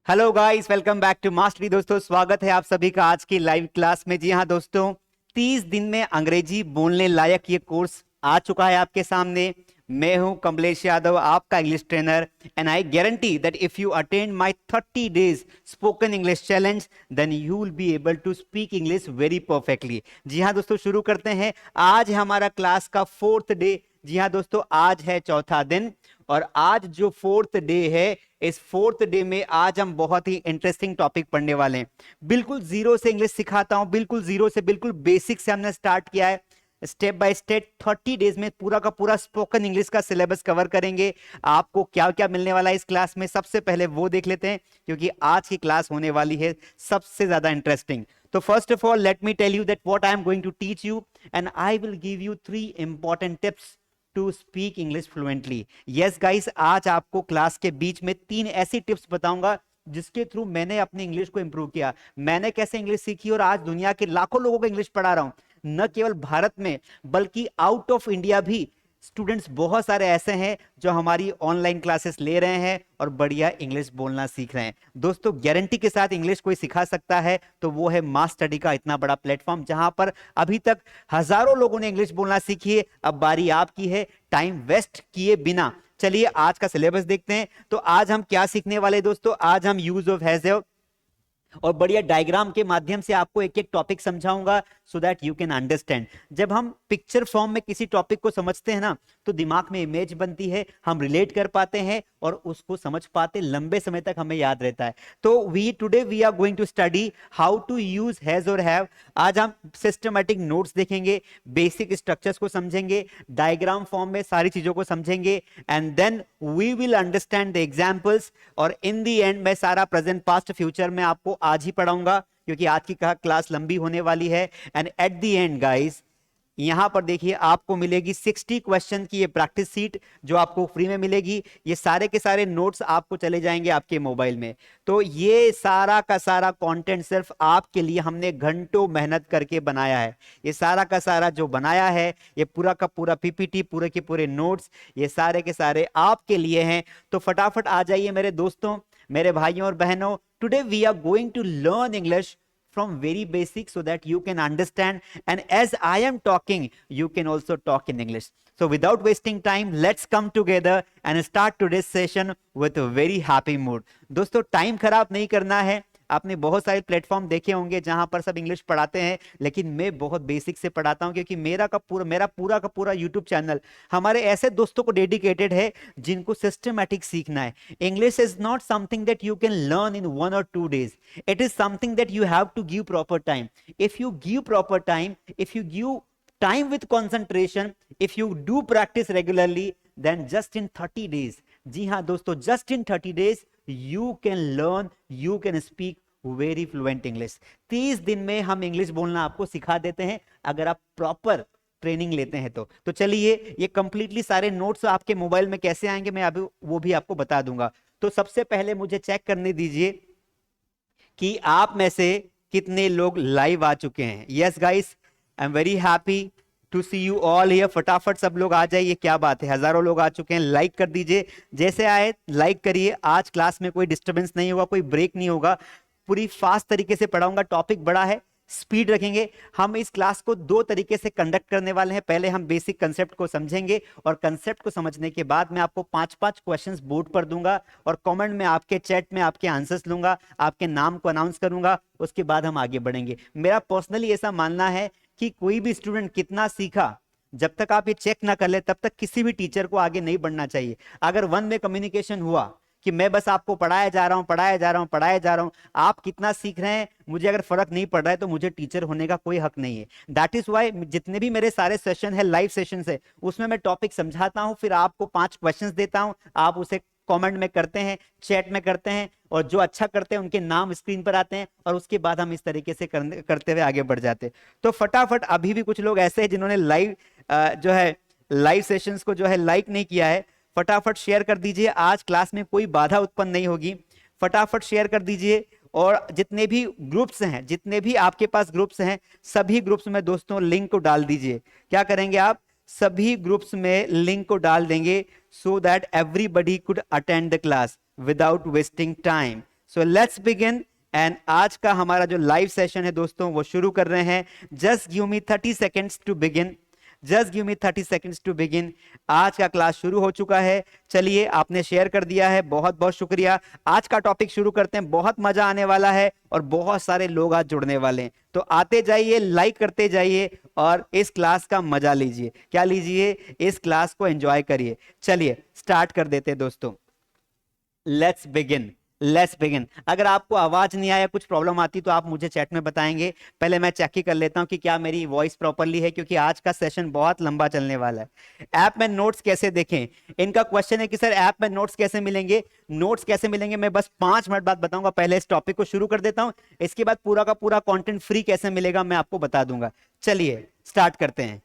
Hello guys, welcome back to mastery. दोस्तों, स्वागत है आप सभी का आज की लाइव क्लास में। जी हाँ दोस्तों, 30 दिन में अंग्रेजी बोलने लायक ये कोर्स आ चुका है आपके सामने। मैं हूं कमलेश यादव, आपका English trainer, and I guarantee that if you attend my 30 days spoken English challenge then you will be able to speak English very perfectly. जी हाँ दोस्तों, शुरू करते हैं। आज है हमारा क्लास का 4th डे। जी हाँ दोस्तों, आज है चौथा दिन, और आज जो 4th डे है, इस 4th डे में आज हम बहुत ही इंटरेस्टिंग टॉपिक पढ़ने वाले हैं। बिल्कुल जीरो से इंग्लिश सिखाता हूं, बिल्कुल जीरो से, बिल्कुल बेसिक से हमने स्टार्ट किया है। स्टेप बाय स्टेप 30 डेज में पूरा का पूरा स्पोकन इंग्लिश का सिलेबस कवर करेंगे। आपको क्या क्या मिलने वाला है इस क्लास में, सबसे पहले वो देख लेते हैं, क्योंकि आज की क्लास होने वाली है सबसे ज्यादा इंटरेस्टिंग। तो first of all let me tell you that what I am going to teach you, and I will give you 3 important tips to speak English fluently. Yes guys, आज आपको क्लास के बीच में 3 ऐसी टिप्स बताऊंगा जिसके through मैंने अपनी English को इंप्रूव किया। मैंने कैसे इंग्लिश सीखी और आज दुनिया के लाखों लोगों को इंग्लिश पढ़ा रहा हूं। न केवल भारत में बल्कि आउट ऑफ इंडिया भी स्टूडेंट्स बहुत सारे ऐसे हैं जो हमारी ऑनलाइन क्लासेस ले रहे हैं और बढ़िया इंग्लिश बोलना सीख रहे हैं। दोस्तों, गारंटी के साथ इंग्लिश कोई सिखा सकता है तो वो है मास स्टडी का इतना बड़ा प्लेटफॉर्म, जहां पर अभी तक हजारों लोगों ने इंग्लिश बोलना सीखी है। अब बारी आपकी है, टाइम वेस्ट किए बिना चलिए आज का सिलेबस देखते हैं। तो आज हम क्या सीखने वाले दोस्तों, आज हम यूज ऑफ हैज और बढ़िया डायग्राम के माध्यम से आपको एक एक टॉपिक समझाऊंगा so that you can understand. जब हम पिक्चर फॉर्म में किसी टॉपिक को समझते हैं ना, तो दिमाग में इमेज बनती है, हम रिलेट कर पाते हैं और उसको समझ पाते, लंबे समय तक हमें याद रहता है। तो we are going to study how to use has और हैव। आज हम सिस्टमैटिक नोट्स देखेंगे, बेसिक स्ट्रक्चर्स को समझेंगे, डायग्राम फॉर्म में सारी चीजों को समझेंगे, and then we will understand the examples. और इन द एंड मैं सारा प्रेजेंट पास्ट फ्यूचर में आपको आज ही पढ़ाऊंगा, क्योंकि आज की क्लास लंबी होने वाली है। And at the end guys, यहां पर देखिए आपको मिलेगी 60 क्वेश्चन की ये प्रैक्टिस सीट जो आपको फ्री में मिलेगी। ये सारे के सारे नोट्स आपको चले जाएंगे आपके मोबाइल में। तो ये सारा का सारा कंटेंट सिर्फ आपके लिए हमने घंटों मेहनत करके बनाया है। ये सारा का सारा जो बनाया है, ये पूरा का पूरा पीपीटी, पूरे के पूरे नोट्स, ये सारे के सारे आपके लिए हैं। तो फटाफट आ जाइए मेरे दोस्तों, मेरे भाइयों और बहनों। Today we are going to learn English from very basic so that you can understand, and as I am talking you can also talk in English. So without wasting time, let's come together and start today's session with a very happy mood. दोस्तों, time खराब नहीं करना है। आपने बहुत सारे platform देखे होंगे जहां पर सब इंग्लिश पढ़ाते हैं, लेकिन मैं बहुत बेसिक से पढ़ाता हूं, क्योंकि मेरा पूरा का पूरा यूट्यूब चैनल हमारे ऐसे दोस्तों को डेडिकेटेड है जिनको सिस्टमैटिक सीखना है। English is not something that you can learn in 1 or 2 days. It is something that you have to give proper time. If you give proper time, if you give time with concentration, if you do practice regularly, then just in 30 days, जी हाँ दोस्तों, just in 30 days you can learn, you can speak very fluent English. 30 दिन में हम English बोलना आपको सिखा देते हैं, अगर आप प्रॉपर ट्रेनिंग लेते हैं तो चलिए, ये कंप्लीटली सारे नोट्स आपके मोबाइल में कैसे आएंगे मैं अभी वो भी आपको बता दूंगा। तो सबसे पहले मुझे चेक करने दीजिए कि आप में से कितने लोग लाइव आ चुके हैं। Yes guys, I am very happy to see you all here. फटाफट सब लोग आ जाइए, क्या बात है, हजारों लोग आ चुके हैं। लाइक कर दीजिए, जैसे आए लाइक करिए। आज क्लास में कोई डिस्टरबेंस नहीं होगा, कोई ब्रेक नहीं होगा, पूरी फास्ट तरीके से पढ़ाऊंगा। टॉपिक बड़ा है, स्पीड रखेंगे। हम इस क्लास को 2 तरीके से कंडक्ट करने वाले हैं। पहले हम बेसिक कंसेप्ट को समझेंगे, और कंसेप्ट को समझने के बाद मैं आपको 5-5 क्वेश्चंस बोर्ड पर दूंगा, और कमेंट में आपके चैट में आपके आंसर्स लूंगा, आपके नाम को अनाउंस करूंगा। उसके बाद हम आगे बढ़ेंगे। मेरा पर्सनली ऐसा मानना है कि कोई भी स्टूडेंट कितना सीखा, जब तक आप ये चेक ना कर ले तब तक किसी भी टीचर को आगे नहीं बढ़ना चाहिए। अगर वन वे कम्युनिकेशन हुआ कि मैं बस आपको पढ़ाया जा रहा हूं, पढ़ाया जा रहा हूं, पढ़ाया जा रहा हूं, आप कितना सीख रहे हैं मुझे अगर फर्क नहीं पड़ रहा है, तो मुझे टीचर होने का कोई हक नहीं है। दैट इज वाई जितने भी मेरे सारे सेशन है, लाइव सेशन है, उसमें मैं टॉपिक समझाता हूं, फिर आपको 5 क्वेश्चंस देता हूं, आप उसे कमेंट में करते हैं, चैट में करते हैं, और जो अच्छा करते हैं उनके नाम स्क्रीन पर आते हैं, और उसके बाद हम इस तरीके से करते हुए आगे बढ़ जाते हैं। तो फटाफट, अभी भी कुछ लोग ऐसे हैं जिन्होंने लाइव जो है लाइव सेशंस को जो है लाइक नहीं किया है, फटाफट शेयर कर दीजिए। आज क्लास में कोई बाधा उत्पन्न नहीं होगी, फटाफट शेयर कर दीजिए। और जितने भी ग्रुप्स हैं, जितने भी आपके पास ग्रुप्स हैं, सभी ग्रुप्स में दोस्तों लिंक को डाल दीजिए। क्या करेंगे आप, सभी ग्रुप्स में लिंक को डाल देंगे, so that everybody could attend the class without wasting time. So let's begin. And आज का हमारा जो लाइव सेशन है दोस्तों वो शुरू कर रहे हैं। Just give me 30 seconds to begin. Just give me 30 seconds to begin. आज का क्लास शुरू हो चुका है। चलिए, आपने शेयर कर दिया है, बहुत बहुत शुक्रिया। आज का टॉपिक शुरू करते हैं, बहुत मजा आने वाला है और बहुत सारे लोग आज जुड़ने वाले हैं। तो आते जाइए, लाइक करते जाइए और इस क्लास का मजा लीजिए। क्या लीजिए? इस क्लास को एंजॉय करिए। चलिए स्टार्ट कर देते हैं दोस्तों। Let's begin. Let's begin. अगर आपको आवाज नहीं आया, कुछ प्रॉब्लम आती तो आप मुझे चैट में बताएंगे। पहले मैं चेक ही कर लेता हूं कि क्या मेरी वॉइस प्रॉपरली है, क्योंकि आज का सेशन बहुत लंबा चलने वाला है। ऐप में नोट्स कैसे देखें? इनका क्वेश्चन है कि सर ऐप में नोट्स कैसे मिलेंगे। नोट्स कैसे मिलेंगे मैं बस 5 मिनट बाद बताऊंगा। पहले इस टॉपिक को शुरू कर देता हूं, इसके बाद पूरा का पूरा कंटेंट फ्री कैसे मिलेगा मैं आपको बता दूंगा। चलिए स्टार्ट करते हैं।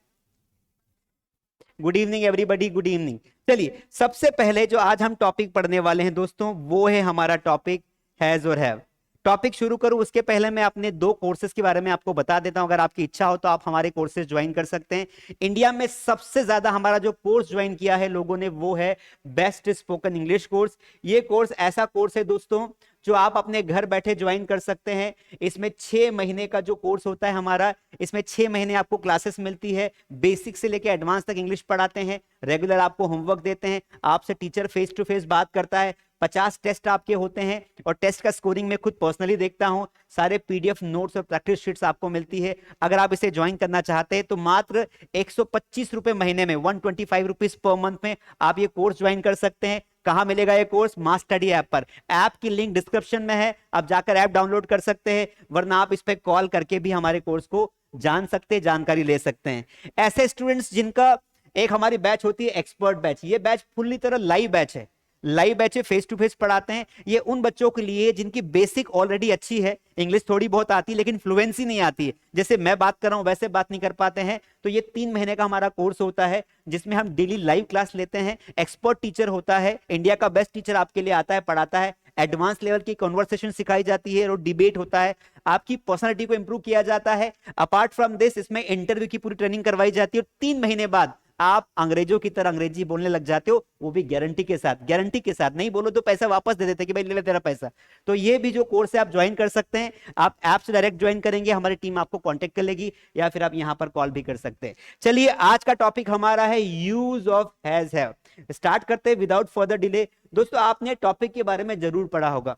Good evening everybody, good evening. चलिए, सबसे पहले जो आज हम टॉपिक पढ़ने वाले हैं दोस्तों वो है हमारा टॉपिक हैज और हैव। टॉपिक शुरू करूं उसके पहले मैं अपने 2 कोर्सेज के बारे में आपको बता देता हूं। अगर आपकी इच्छा हो तो आप हमारे कोर्सेज ज्वाइन कर सकते हैं। इंडिया में सबसे ज्यादा हमारा जो कोर्स ज्वाइन किया है लोगों ने वो है बेस्ट स्पोकन इंग्लिश कोर्स। ये कोर्स ऐसा कोर्स है दोस्तों जो आप अपने घर बैठे ज्वाइन कर सकते हैं। इसमें 6 महीने का जो कोर्स होता है हमारा, इसमें 6 महीने आपको क्लासेस मिलती है। बेसिक से लेकर एडवांस तक इंग्लिश पढ़ाते हैं। रेगुलर आपको होमवर्क देते हैं। आपसे टीचर फेस टू फेस बात करता है। 50 टेस्ट आपके होते हैं और टेस्ट का स्कोरिंग मैं खुद पर्सनली देखता हूं। सारे पीडीएफ नोट्स और प्रैक्टिस शीट्स आपको मिलती है। अगर आप इसे ज्वाइन करना चाहते हैं तो मात्र 125 रुपए महीने में, 125 रुपीज पर मंथ में आप ये कोर्स ज्वाइन कर सकते हैं। कहां मिलेगा ये कोर्स? मास स्टडी ऐप पर। ऐप की लिंक डिस्क्रिप्शन में है, आप जाकर ऐप डाउनलोड कर सकते हैं, वरना आप इस पे कॉल करके भी हमारे कोर्स को जान सकते हैं, जानकारी ले सकते हैं। ऐसे स्टूडेंट्स जिनका एक हमारी बैच होती है एक्सपर्ट बैच, ये बैच फुल्ली तरह लाइव बैच है। Live batch face to face पढ़ाते हैं। ये उन बच्चों के लिए जिनकी बेसिक ऑलरेडी अच्छी है, इंग्लिश थोड़ी बहुत आती है लेकिन फ्लुएंसी नहीं आती है। जैसे मैं बात कर रहा हूं वैसे बात नहीं कर पाते हैं, तो ये 3 महीने का हमारा कोर्स होता है जिसमें हम डेली लाइव क्लास लेते हैं। एक्सपर्ट टीचर होता है, इंडिया का बेस्ट टीचर आपके लिए आता है, पढ़ाता है। एडवांस लेवल की कन्वर्सेशन सिखाई जाती है और डिबेट होता है। आपकी पर्सनालिटी को इंप्रूव किया जाता है। अपार्ट फ्रॉम दिस इसमें इंटरव्यू की पूरी ट्रेनिंग करवाई जाती है और 3 महीने बाद आप अंग्रेजों की तरह अंग्रेजी बोलने लग जाते हो, वो भी गारंटी के साथ। गारंटी के साथ, नहीं बोलो तो पैसा वापस दे देते कि भाई ले ले तेरा पैसा। तो ये भी जो कोर्स है आप ज्वाइन कर सकते हैं। आप ऐप से डायरेक्ट ज्वाइन करेंगे, हमारी टीम आपको कांटेक्ट कर लेगी, या फिर आप यहां पर कॉल भी कर सकते हैं। चलिए, आज का टॉपिक हमारा है use of has have. Start करते हैं विदाउट फर्दर डिले। दोस्तों, आपने टॉपिक के बारे में जरूर पढ़ा होगा।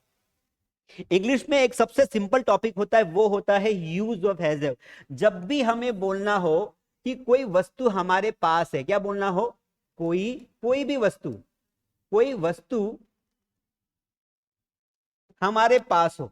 इंग्लिश में एक सबसे सिंपल टॉपिक होता है, वो होता है यूज ऑफ हैज हैव। जब भी हमें बोलना हो कि कोई वस्तु हमारे पास है, क्या बोलना हो? कोई भी वस्तु, कोई वस्तु हमारे पास हो,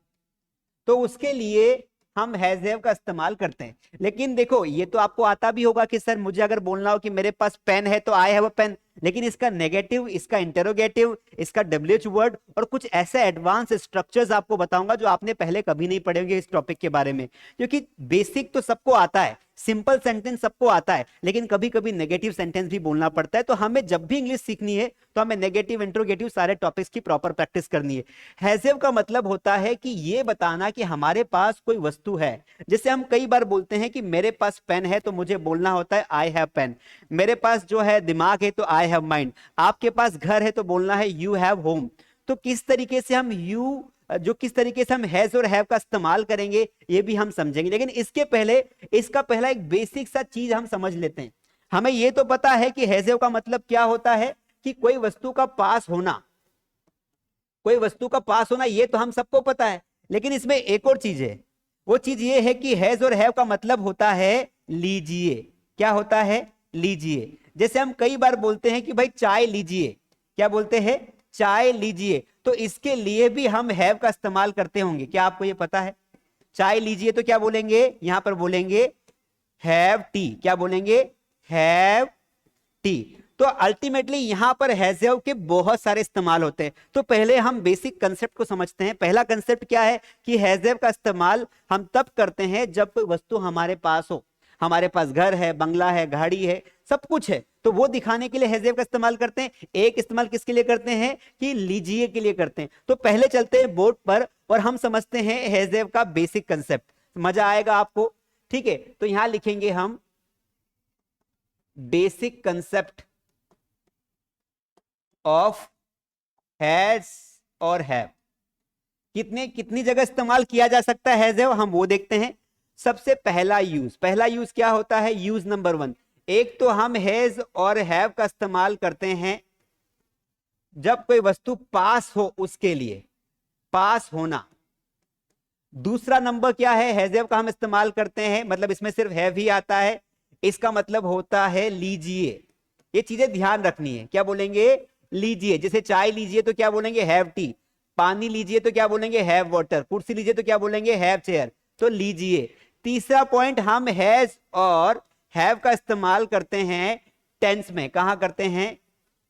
तो उसके लिए हम हैज हैव का इस्तेमाल करते हैं। लेकिन देखो, ये तो आपको आता भी होगा कि सर मुझे अगर बोलना हो कि मेरे पास पेन है तो आई हैव अ पेन, लेकिन इसका नेगेटिव, इसका इंटेरोगेटिव, इसका डब्ल्यूएच वर्ड और कुछ ऐसे एडवांस स्ट्रक्चर्स आपको बताऊंगा जो आपने पहले कभी नहीं पढ़े होंगे इस टॉपिक के बारे में। क्योंकि बेसिक तो सबको आता है, सिंपल सेंटेंस सबको आता है, लेकिन कभी कभी नेगेटिव सेंटेंस भी बोलना पड़ता है। तो हमें जब भी इंग्लिश सीखनी है तो हमें नेगेटिव, इंट्रोगेटिव सारे टॉपिक्स की प्रॉपर प्रैक्टिस करनी है। हैव का मतलब होता है कि ये बताना कि हमारे पास कोई वस्तु है। जैसे हम कई बार बोलते हैं कि मेरे पास पेन है, तो मुझे बोलना होता है आई हैव पेन। मेरे पास जो है दिमाग है तो आई हैव माइंड। आपके पास घर है तो बोलना है यू हैव होम। तो किस तरीके से हम किस तरीके से हम हैज और हैव का इस्तेमाल करेंगे ये भी हम समझेंगे, लेकिन इसके पहले इसका पहला एक बेसिक सा चीज हम समझ लेते हैं। हमें ये तो पता है कि हैज हैव का मतलब क्या होता है, कि कोई वस्तु का पास होना। कोई वस्तु का पास होना ये तो हम सबको पता है, लेकिन इसमें एक और चीज है। वो चीज ये है कि हैज और हैव का मतलब होता है लीजिए। क्या होता है? लीजिए। जैसे हम कई बार बोलते हैं कि भाई चाय लीजिए, क्या बोलते हैं? चाय लीजिए। तो इसके लिए भी हम हैव का इस्तेमाल करते होंगे, क्या आपको ये पता है? चाय लीजिए तो क्या बोलेंगे? यहां पर बोलेंगे हैव टी। क्या बोलेंगे? Have T. तो अल्टीमेटली यहां पर हैज हैव के बहुत सारे इस्तेमाल होते हैं। तो पहले हम बेसिक कंसेप्ट को समझते हैं। पहला कंसेप्ट क्या है कि हैज हैव का इस्तेमाल हम तब करते हैं जब कोई वस्तु हमारे पास हो। हमारे पास घर है, बंगला है, गाड़ी है, सब कुछ है, तो वो दिखाने के लिए हैज हैव का इस्तेमाल करते हैं। एक इस्तेमाल किसके लिए करते हैं? कि लीजिए के लिए करते हैं। तो पहले चलते हैं बोर्ड पर और हम समझते हैं हैज हैव का बेसिक कंसेप्ट। मजा आएगा आपको, ठीक है? तो यहां लिखेंगे हम बेसिक कंसेप्ट ऑफ हैज और हैव। कितनी जगह इस्तेमाल किया जा सकता है हैज हैव, हम वो देखते हैं। सबसे पहला यूज क्या होता है, यूज नंबर 1। एक तो हम हैज और हैव का इस्तेमाल करते हैं जब कोई वस्तु पास हो, उसके लिए पास होना। दूसरा नंबर क्या है, हैज हैव का हम इस्तेमाल करते हैं, मतलब इसमें सिर्फ हैव ही आता है, इसका मतलब होता है लीजिए। ये चीजें ध्यान रखनी है, क्या बोलेंगे, लीजिए। जैसे चाय लीजिए तो क्या बोलेंगे, हैव टी। पानी लीजिए तो क्या बोलेंगे, हैव वाटर। कुर्सी लीजिए तो क्या बोलेंगे, हैव चेयर। तो लीजिए। तीसरा पॉइंट, हम हैज और हैव का इस्तेमाल करते हैं टेंस में। कहां करते हैं,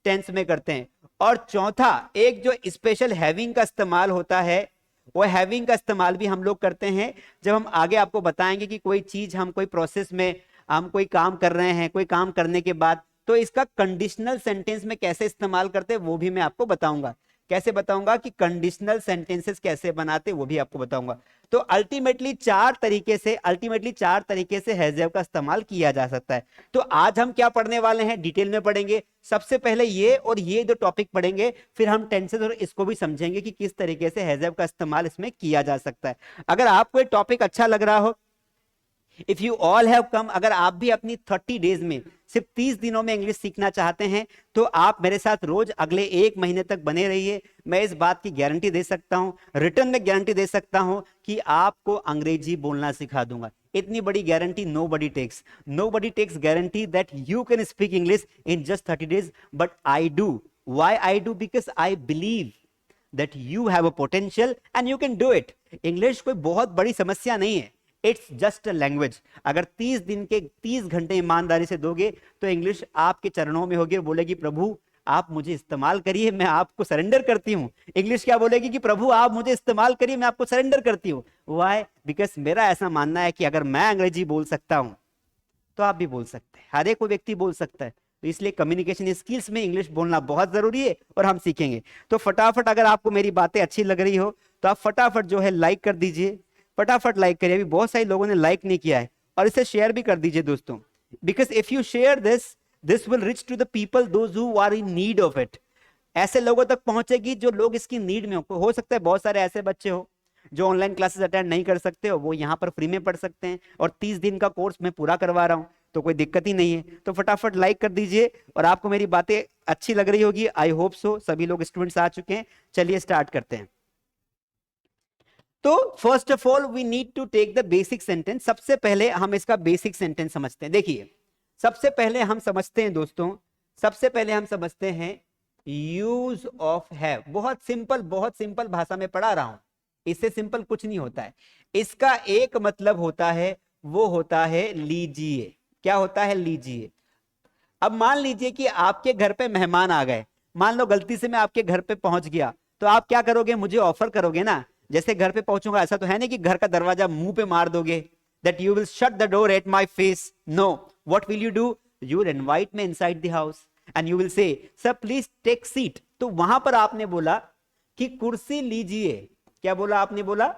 टेंस में करते हैं। और चौथा, एक जो स्पेशल हैविंग का इस्तेमाल होता है, वो हैविंग का इस्तेमाल भी हम लोग करते हैं जब हम आगे आपको बताएंगे कि कोई चीज, हम कोई प्रोसेस में हम कोई काम कर रहे हैं, कोई काम करने के बाद तो इसका कंडीशनल सेंटेंस में कैसे इस्तेमाल करते हैं वो भी मैं आपको बताऊंगा। कैसे बताऊंगा कि कंडीशनल सेंटेंसेस कैसे बनाते, वो भी आपको बताऊंगा। तो अल्टीमेटली चार तरीके से हैज हैव का इस्तेमाल किया जा सकता है। तो आज हम क्या पढ़ने वाले हैं, डिटेल में पढ़ेंगे। सबसे पहले ये और ये दो टॉपिक पढ़ेंगे, फिर हम टेंसेस और इसको भी समझेंगे कि किस तरीके से हैज हैव का इस्तेमाल इसमें किया जा सकता है। अगर आपको ये टॉपिक अच्छा लग रहा हो, if you all have come, अगर आप भी अपनी 30 डेज में, सिर्फ 30 दिनों में इंग्लिश सीखना चाहते हैं, तो आप मेरे साथ रोज अगले 1 महीने तक बने रहिए। मैं इस बात की गारंटी दे सकता हूं, रिटर्न में गारंटी दे सकता हूं कि आपको अंग्रेजी बोलना सिखा दूंगा। इतनी बड़ी guarantee nobody takes guarantee that you can speak English in just 30 days, but I do. Why I do? Because I believe that you have a potential and you can do it। English कोई बहुत बड़ी समस्या नहीं है, it's just a language. अगर 30 दिन के 30 घंटे ईमानदारी से दोगे तो इंग्लिश आपके चरणों में होगी और बोलेगी, प्रभु आप मुझे इस्तेमाल करिए, मैं आपको सरेंडर करती हूँ। इंग्लिश क्या बोलेगी कि प्रभु आप मुझे इस्तेमाल करिए, मैं आपको सरेंडर करती हूँ। व्हाई? बिकॉज मेरा ऐसा मानना है कि अगर मैं अंग्रेजी बोल सकता हूँ तो आप भी बोल सकते हैं, हर एक कोई व्यक्ति बोल सकता है। तो इसलिए कम्युनिकेशन स्किल्स में इंग्लिश बोलना बहुत जरूरी है और हम सीखेंगे। तो फटाफट, अगर आपको मेरी बातें अच्छी लग रही हो तो आप फटाफट जो है लाइक कर दीजिए, फटाफट लाइक करिए। अभी बहुत सारे लोगों ने लाइक नहीं किया है, और इसे शेयर भी कर दीजिए दोस्तों, because if you share this will reach to the people those who are in need of it. ऐसे लोगों तक पहुंचेगी जो लोग इसकी नीड में हो सकता है बहुत सारे ऐसे बच्चे हो जो ऑनलाइन क्लासेस अटेंड नहीं कर सकते हो, वो यहाँ पर फ्री में पढ़ सकते हैं, और 30 दिन का कोर्स मैं पूरा करवा रहा हूँ, तो कोई दिक्कत ही नहीं है। तो फटाफट लाइक कर दीजिए, और आपको मेरी बातें अच्छी लग रही होगी, आई होप सो। सभी लोग स्टूडेंट्स आ चुके हैं, चलिए स्टार्ट करते हैं। तो first of all we need to take the basic sentence. सबसे पहले हम इसका बेसिक सेंटेंस समझते हैं। देखिए, सबसे पहले हम समझते हैं दोस्तों, सबसे पहले हम समझते हैं यूज ऑफ हैव। बहुत सिंपल भाषा में पढ़ा रहा हूं, इससे सिंपल कुछ नहीं होता है। इसका एक मतलब होता है, वो होता है लीजिए। क्या होता है? लीजिए। अब मान लीजिए कि आपके घर पे मेहमान आ गए, मान लो गलती से मैं आपके घर पे पहुंच गया, तो आप क्या करोगे? मुझे ऑफर करोगे ना। जैसे घर पे पहुंचूंगा, ऐसा तो है नहीं कि घर का दरवाजा मुंह पे मार दोगे, that you will shut the door at my face। No, what will you do? You will invite me inside the house and you will say, sir please take seat। तो वहां पर आपने बोला कि कुर्सी लीजिए। क्या बोला आपने? बोला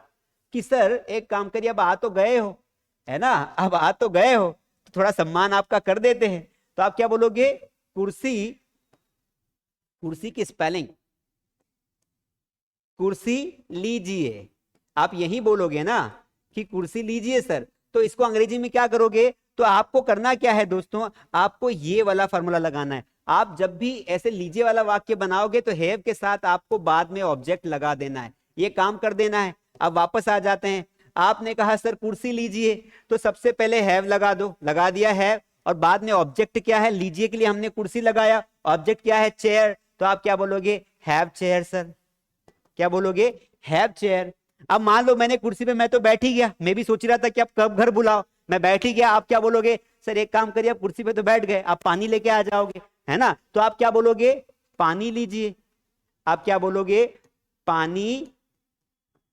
कि सर एक काम करिए, अब आ तो गए हो, है ना, अब आ तो गए हो तो थोड़ा सम्मान आपका कर देते हैं। तो आप क्या बोलोगे? कुर्सी, कुर्सी की स्पेलिंग कुर्सी लीजिए। आप यही बोलोगे ना कि कुर्सी लीजिए सर। तो इसको अंग्रेजी में क्या करोगे? तो आपको करना क्या है दोस्तों, आपको ये वाला फॉर्मूला लगाना है। आप जब भी ऐसे लीजिए वाला वाक्य बनाओगे तो हैव के साथ आपको बाद में ऑब्जेक्ट लगा देना है, ये काम कर देना है। अब वापस आ जाते हैं, आपने कहा सर कुर्सी लीजिए, तो सबसे पहले हैव लगा दो, लगा दिया हैव, और बाद में ऑब्जेक्ट क्या है? लीजिए के लिए हमने कुर्सी लगाया, ऑब्जेक्ट क्या है? चेयर। तो आप क्या बोलोगे? Have chair sir. क्या बोलोगे? Have chair. अब मान लो मैंने कुर्सी पे, मैं तो बैठ ही गया, मैं भी सोच रहा था कि आप कब घर बुलाओ, मैं बैठ ही गया। आप क्या बोलोगे? सर एक काम करिए, आप कुर्सी पे तो बैठ गए, आप पानी लेके आ जाओगे, है ना। तो आप क्या बोलोगे? पानी लीजिए। आप क्या बोलोगे? पानी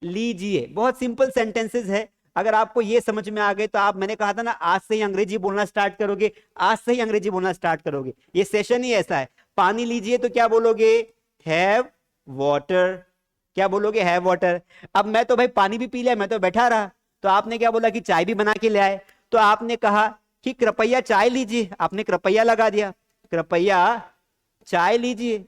लीजिए। बहुत सिंपल सेंटेंसेस है। अगर आपको ये समझ में आ गए तो आप, मैंने कहा था ना, आज से ही अंग्रेजी बोलना स्टार्ट करोगे, आज से ही अंग्रेजी बोलना स्टार्ट करोगे। ये सेशन ही ऐसा है। पानी लीजिए तो क्या बोलोगे? Have water. क्या बोलोगे? Have water. अब मैं तो भाई पानी भी पी लिया, मैं तो बैठा रहा, तो आपने क्या बोला कि चाय भी बना के ले आए। तो आपने कहा कि कृपया चाय लीजिए, आपने कृपया लगा दिया, कृपया चाय लीजिए।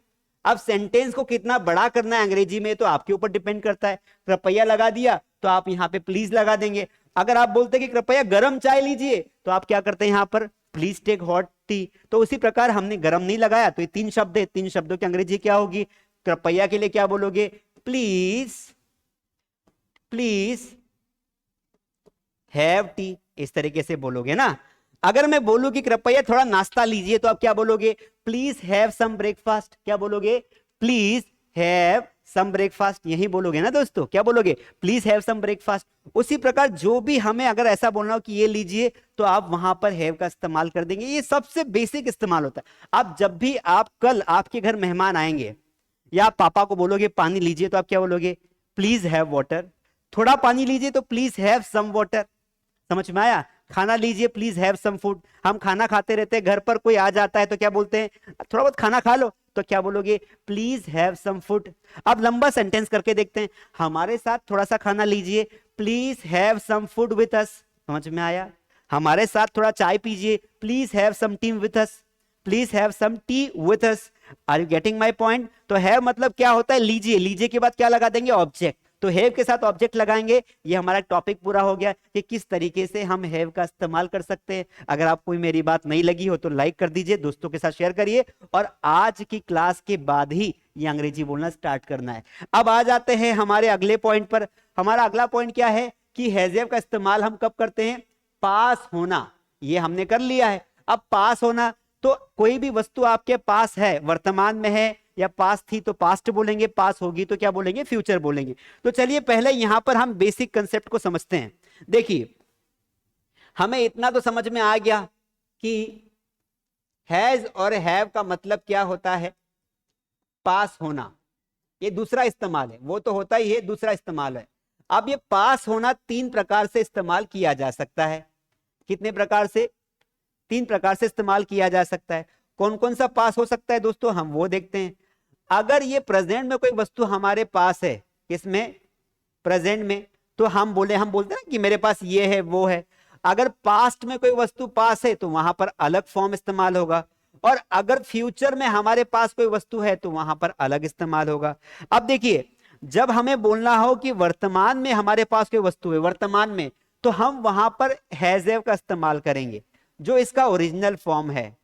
अब सेंटेंस को कितना बड़ा करना है अंग्रेजी में तो आपके ऊपर डिपेंड करता है। कृपया लगा दिया तो आप यहाँ पे प्लीज लगा देंगे। अगर आप बोलते कि कृपया गर्म चाय लीजिए तो आप क्या करते हैं यहाँ पर प्लीज टेक हॉट टी। तो उसी प्रकार हमने गर्म नहीं लगाया तो ये 3 शब्द है, 3 शब्दों की अंग्रेजी क्या होगी? कृपया के लिए क्या बोलोगे? प्लीज, प्लीज हैव टी, इस तरीके से बोलोगे ना। अगर मैं बोलूं कि कृपया थोड़ा नाश्ता लीजिए तो आप क्या बोलोगे? Please have some breakfast. क्या बोलोगे? प्लीज हैव सम ब्रेकफास्ट, यही बोलोगे ना दोस्तों। क्या बोलोगे? Please have some breakfast. उसी प्रकार जो भी हमें अगर ऐसा बोलना हो कि ये लीजिए तो आप वहां पर हैव का इस्तेमाल कर देंगे। ये सबसे बेसिक इस्तेमाल होता है। अब जब भी आप कल आपके घर मेहमान आएंगे या आप पापा को बोलोगे पानी लीजिए तो आप क्या बोलोगे? Please have water. थोड़ा पानी लीजिए तो प्लीज हैव सम वाटर। समझ में आया? खाना लीजिए प्लीज हैव सम फूड। हम खाना खाते रहते हैं, घर पर कोई आ जाता है तो क्या बोलते हैं? थोड़ा बहुत खाना खा लो तो क्या बोलोगे? Please have some food. अब लंबा सेंटेंस करके देखते हैं। हमारे साथ थोड़ा सा खाना लीजिए, please have some food with us. समझ में आया? हमारे साथ थोड़ा चाय पीजिए, please have some tea with us. Please have some tea with us. Are you getting my point? तो हैव मतलब क्या होता है? लीजिए। लीजिए के बाद क्या लगा देंगे? ऑब्जेक्ट। तो हैव के साथ ऑब्जेक्ट लगाएंगे। ये हमारा टॉपिक पूरा हो गया कि किस तरीके से हम हैव का इस्तेमाल कर सकते हैं। अगर आपको मेरी बात नहीं लगी हो तो लाइक कर दीजिए, दोस्तों के साथ शेयर करिए, और आज की क्लास के बाद ही ये अंग्रेजी बोलना स्टार्ट करना है। अब आ जाते हैं हमारे अगले पॉइंट पर। हमारा अगला पॉइंट क्या है कि हैव का इस्तेमाल हम कब करते हैं? पास होना। ये हमने कर लिया है। अब पास होना, तो कोई भी वस्तु आपके पास है, वर्तमान में है या पास थी तो पास्ट बोलेंगे, पास होगी तो क्या बोलेंगे? फ्यूचर बोलेंगे। तो चलिए पहले यहां पर हम बेसिक कंसेप्ट को समझते हैं। देखिए, हमें इतना तो समझ में आ गया कि हैज और हैव का मतलब क्या होता है? पास होना। ये दूसरा इस्तेमाल है, वो तो होता ही है, दूसरा इस्तेमाल है। अब ये पास होना 3 प्रकार से इस्तेमाल किया जा सकता है। कितने प्रकार से? 3 प्रकार से इस्तेमाल किया जा सकता है। कौन कौन सा पास हो सकता है दोस्तों, हम वो देखते हैं। अगर ये प्रेजेंट में कोई वस्तु हमारे पास है, किसमें? प्रेजेंट में, तो हम बोलते हैं ना कि मेरे पास ये है वो है। अगर पास्ट में कोई वस्तु पास है तो वहां पर अलग फॉर्म इस्तेमाल होगा, और अगर फ्यूचर में हमारे पास कोई वस्तु है तो वहां पर अलग इस्तेमाल होगा। अब देखिए, जब हमें बोलना हो कि वर्तमान में हमारे पास कोई वस्तु है, वर्तमान में, तो हम वहां पर हैज हैव का इस्तेमाल करेंगे, जो इसका ओरिजिनल फॉर्म है।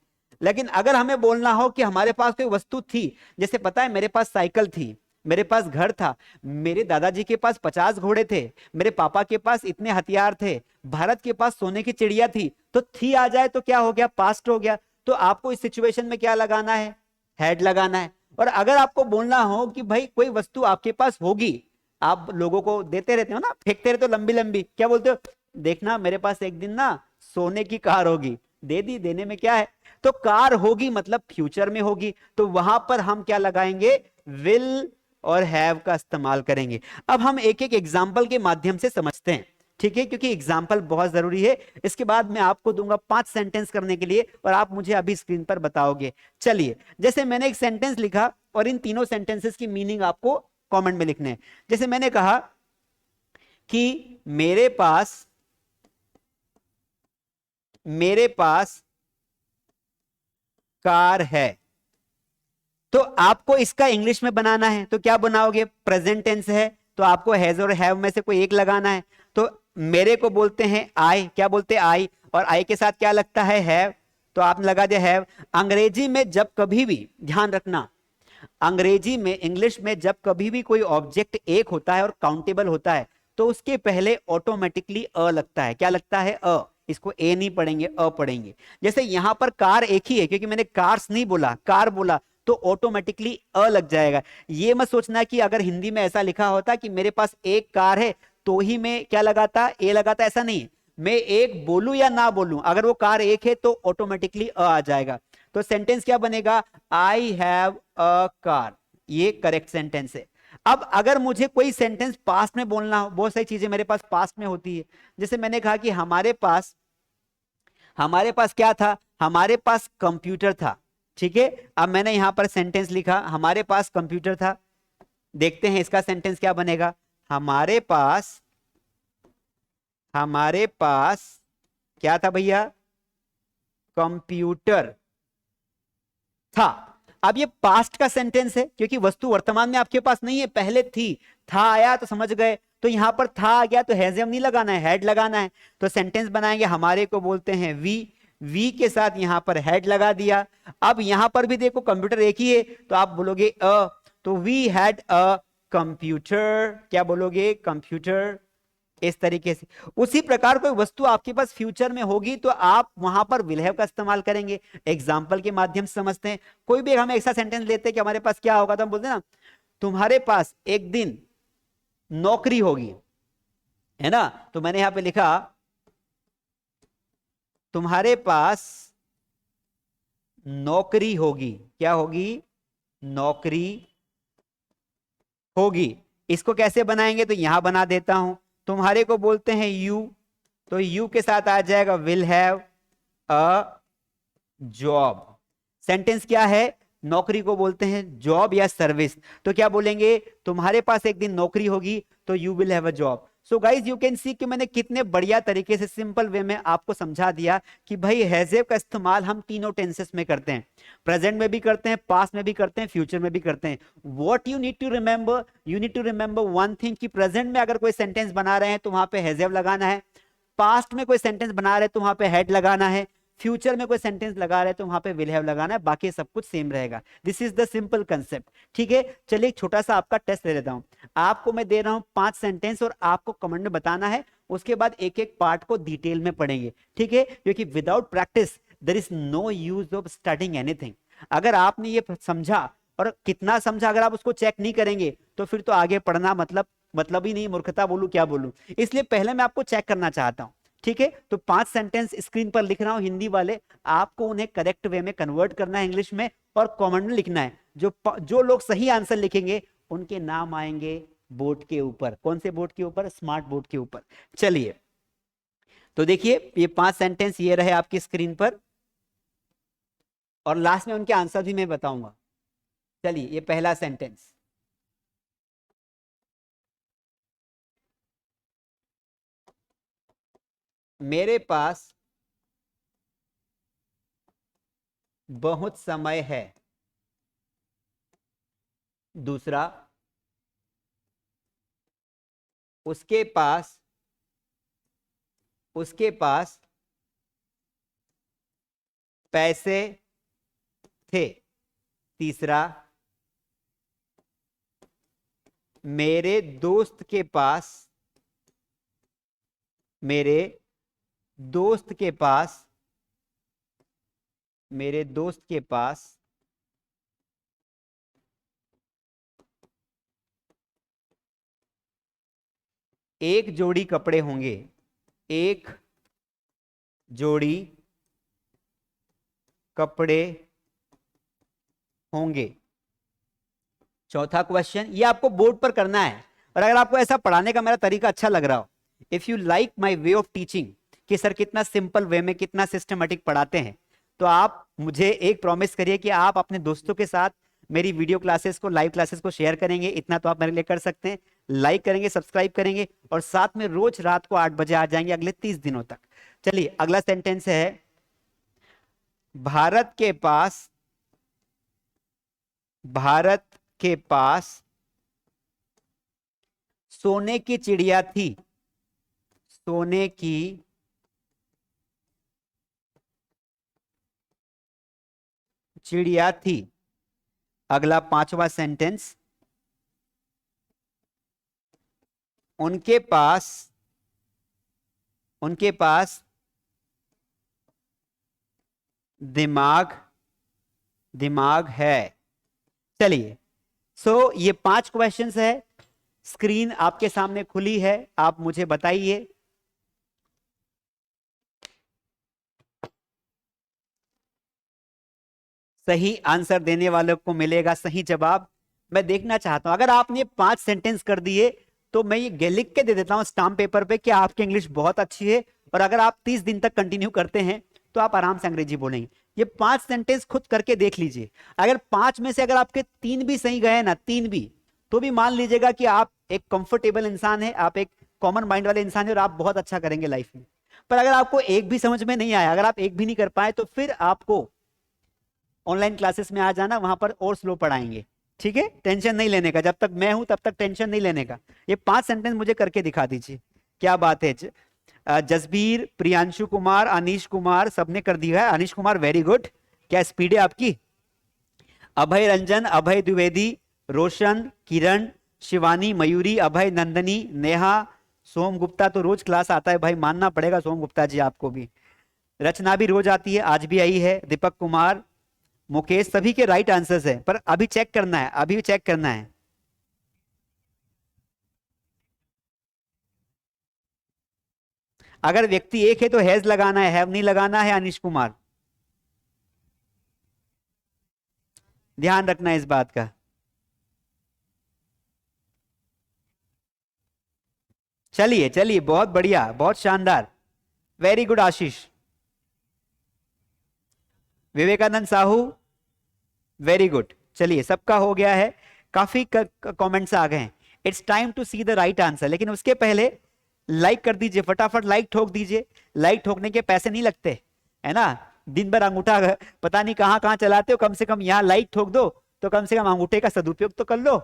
लेकिन अगर हमें बोलना हो कि हमारे पास कोई वस्तु थी, जैसे पता है मेरे पास साइकिल थी, मेरे पास घर था, मेरे दादाजी के पास 50 घोड़े थे, मेरे पापा के पास इतने हथियार थे, भारत के पास सोने की चिड़िया थी, तो थी आ जाए तो क्या हो गया? पास्ट हो गया। तो आपको इस सिचुएशन में क्या लगाना है? हैड लगाना है। और अगर आपको बोलना हो कि भाई कोई वस्तु आपके पास होगी, आप लोगों को देते रहते हो ना, फेंकते रहते हो लंबी लंबी, क्या बोलते हो? देखना मेरे पास एक दिन ना सोने की कार होगी। दे दी, देने में क्या है? तो कार होगी मतलब फ्यूचर में होगी, तो वहां पर हम क्या लगाएंगे? विल और हैव का इस्तेमाल करेंगे। अब हम एक एक एग्जाम्पल के माध्यम से समझते हैं, ठीक है, क्योंकि एग्जाम्पल बहुत जरूरी है। इसके बाद मैं आपको दूंगा 5 सेंटेंस करने के लिए, और आप मुझे अभी स्क्रीन पर बताओगे। चलिए, जैसे मैंने एक सेंटेंस लिखा और इन तीनों सेंटेंसेस की मीनिंग आपको कमेंट में लिखने हैं। जैसे मैंने कहा कि मेरे पास कार है, तो आपको इसका इंग्लिश में बनाना है तो क्या बनाओगे? प्रेजेंट टेंस है तो आपको हैज और हैव में से कोई एक लगाना है। तो मेरे को बोलते हैं आई, क्या बोलते हैं? आई, और आई के साथ क्या लगता है? हैव, तो आपने लगा दिया हैव। अंग्रेजी में जब कभी भी, ध्यान रखना, अंग्रेजी में, इंग्लिश में जब कभी भी कोई ऑब्जेक्ट एक होता है और काउंटेबल होता है तो उसके पहले ऑटोमेटिकली अ लगता है। क्या लगता है? अ। इसको ए नहीं पढ़ेंगे, अ पढ़ेंगे। जैसे यहां पर कार एक ही है, क्योंकि मैंने कार्स नहीं बोला, कार बोला, तो ऑटोमेटिकली अ लग जाएगा। ये मत सोचना कि अगर हिंदी में ऐसा लिखा होता कि मेरे पास एक कार है तो ही मैं क्या लगाता? ए लगाता। ऐसा नहीं, मैं एक बोलूं या ना बोलूं, अगर वो कार एक है तो ऑटोमेटिकली अ आ जाएगा। तो सेंटेंस क्या बनेगा? I have a car. ये करेक्ट सेंटेंस है। अब अगर मुझे कोई सेंटेंस पास्ट में बोलना हो, बहुत सारी चीजें मेरे पास पास्ट में होती है। जैसे मैंने कहा कि हमारे पास क्या था? हमारे पास कंप्यूटर था, ठीक है। अब मैंने यहां पर सेंटेंस लिखा, हमारे पास कंप्यूटर था। देखते हैं इसका सेंटेंस क्या बनेगा। हमारे पास क्या था भैया? कंप्यूटर था। अब ये पास्ट का सेंटेंस है क्योंकि वस्तु वर्तमान में आपके पास नहीं है, पहले थी, था आया तो समझ गए, तो यहां पर था आ गया तो हैज नहीं लगाना है, हैड लगाना है। तो सेंटेंस बनाएंगे, हमारे को बोलते हैं वी के साथ यहां पर हैड लगा दिया। अब यहां पर भी देखो कंप्यूटर एक ही है, तो आप बोलोगे अ, तो वी हैड अ कंप्यूटर, क्या बोलोगे, कंप्यूटर। इस तरीके से उसी प्रकार कोई वस्तु आपके पास फ्यूचर में होगी तो आप वहां पर विल हैव का इस्तेमाल करेंगे। एग्जाम्पल के माध्यम से समझते हैं, कोई भी हम ऐसा सेंटेंस लेते हैं कि हमारे पास क्या होगा, तो हम बोलते हैं ना तुम्हारे पास एक दिन नौकरी होगी, है ना। तो मैंने यहां पे लिखा तुम्हारे पास नौकरी होगी, क्या होगी, नौकरी होगी। इसको कैसे बनाएंगे, तो यहां बना देता हूं, तुम्हारे को बोलते हैं यू, तो यू के साथ आ जाएगा will have a job. Sentence क्या है, नौकरी को बोलते हैं जॉब या सर्विस, तो क्या बोलेंगे, तुम्हारे पास एक दिन नौकरी होगी तो you will have a job. So guys you can see कि मैंने कितने बढ़िया तरीके से सिंपल वे में आपको समझा दिया कि भाई हैजेव का इस्तेमाल हम तीनों टेंसेस में करते हैं, प्रेजेंट में भी करते हैं, पास्ट में भी करते हैं, फ्यूचर में भी करते हैं। What you need to remember, you need to remember one thing कि प्रेजेंट में अगर कोई सेंटेंस बना रहे हैं तो वहां पे हैजेव लगाना है, पास्ट में कोई सेंटेंस बना रहे हैं तो वहां पे हैड लगाना है, फ्यूचर में कोई सेंटेंस लगा रहे हैं तो वहां पे विल हैव लगाना है, बाकी सब कुछ सेम रहेगा। This is the simple concept, ठीक है। चलिए एक छोटा सा आपका टेस्ट ले लेता हूं, आपको मैं दे रहा हूं 5 सेंटेंस और आपको कमेंट में बताना है, उसके बाद एक एक पार्ट को डिटेल में पढ़ेंगे, ठीक है, क्योंकि without practice there is no use of studying anything. अगर आपने ये समझा और कितना समझा, अगर आप उसको चेक नहीं करेंगे तो फिर तो आगे पढ़ना मतलब ही नहीं, मूर्खता बोलूं क्या बोलूं, इसलिए पहले मैं आपको चेक करना चाहता हूं, ठीक है। तो 5 सेंटेंस स्क्रीन पर लिख रहा हूं हिंदी वाले, आपको उन्हें करेक्ट वे में कन्वर्ट करना है इंग्लिश में और कमेंट में लिखना है। जो लोग सही आंसर लिखेंगे उनके नाम आएंगे बोर्ड के ऊपर। कौन से बोर्ड के ऊपर, स्मार्ट बोर्ड के ऊपर। चलिए तो देखिए ये 5 सेंटेंस ये रहे आपकी स्क्रीन पर और लास्ट में उनके आंसर भी मैं बताऊंगा। चलिए ये पहला सेंटेंस, मेरे पास बहुत समय है। दूसरा, उसके पास पैसे थे। तीसरा, मेरे दोस्त के पास मेरे दोस्त के पास एक जोड़ी कपड़े होंगे। एक जोड़ी कपड़े होंगे। चौथा क्वेश्चन, ये आपको बोर्ड पर करना है और अगर आपको ऐसा पढ़ाने का मेरा तरीका अच्छा लग रहा हो, if you like my way of teaching कि सर कितना सिंपल वे में कितना सिस्टमेटिक पढ़ाते हैं, तो आप मुझे एक प्रॉमिस करिए कि आप अपने दोस्तों के साथ मेरी वीडियो क्लासेस को, लाइव क्लासेस को शेयर करेंगे। इतना तो आप मेरे लिए कर सकते हैं, लाइक करेंगे, सब्सक्राइब करेंगे और साथ में रोज रात को 8 बजे आ जाएंगे अगले 30 दिनों तक। चलिए अगला सेंटेंस है, भारत के पास सोने की चिड़िया थी। सोने की चिड़िया थी। अगला 5वां सेंटेंस, उनके पास दिमाग है। चलिए ये 5 क्वेश्चंस है, स्क्रीन आपके सामने खुली है, आप मुझे बताइए सही आंसर देने वालों को मिलेगा सही जवाब। मैं देखना चाहता हूं, अगर आपने 5 सेंटेंस कर दिए तो मैं ये लिख के दे देता हूं स्टाम्प पेपर पे कि आपकी इंग्लिश बहुत अच्छी है और अगर आप 30 दिन तक कंटिन्यू करते हैं तो आप आराम से अंग्रेजी बोलेंगे। ये 5 सेंटेंस खुद करके देख लीजिए, अगर 5 में से अगर आपके 3 भी सही गए ना, 3 भी, तो भी मान लीजिएगा कि आप एक कंफर्टेबल इंसान है, आप एक कॉमन माइंड वाले इंसान है और आप बहुत अच्छा करेंगे लाइफ में। पर अगर आपको एक भी समझ में नहीं आया, अगर आप एक भी नहीं कर पाए, तो फिर आपको ऑनलाइन क्लासेस में आ जाना, वहां पर और स्लो पढ़ाएंगे, ठीक है? टेंशन नहीं लेने का, जब तक मैं हूं तब तक टेंशन नहीं लेने का। ये 5 सेंटेंस मुझे करके दिखा दीजिए। क्या बात है। जसबीर, प्रियांशु कुमार, अनीश कुमार, सबने कर दिया है। अनीश कुमार वेरी गुड, क्या स्पीड है आपकी। अभय रंजन, अभय द्विवेदी, रोशन, किरण, शिवानी, मयूरी, अभय, नंदनी, नेहा, सोम गुप्ता तो रोज क्लास आता है भाई, मानना पड़ेगा सोम गुप्ता जी आपको भी। रचना भी रोज आती है, आज भी आई है। दीपक कुमार, मुकेश, सभी के राइट आंसर्स है, पर अभी चेक करना है, अभी चेक करना है। अगर व्यक्ति एक है तो हैज लगाना है, हैव नहीं लगाना है। अनीश कुमार, ध्यान रखना है इस बात का। चलिए चलिए, बहुत बढ़िया, बहुत शानदार, very good Ashish. Vivekanand Sahu, very good. चलिए, सबका हो गया है, काफी कमेंट्स आ गए हैं। It's time to see the right answer, लेकिन उसके पहले लाइक कर दीजिए, फटाफट लाइक ठोक दीजिए। लाइक ठोकने के पैसे नहीं लगते, है ना? दिन भर अंगूठा पता नहीं कहां कहां चलाते हो, कम से कम यहाँ लाइक ठोक दो, तो कम से कम अंगूठे का सदुपयोग तो कर लो,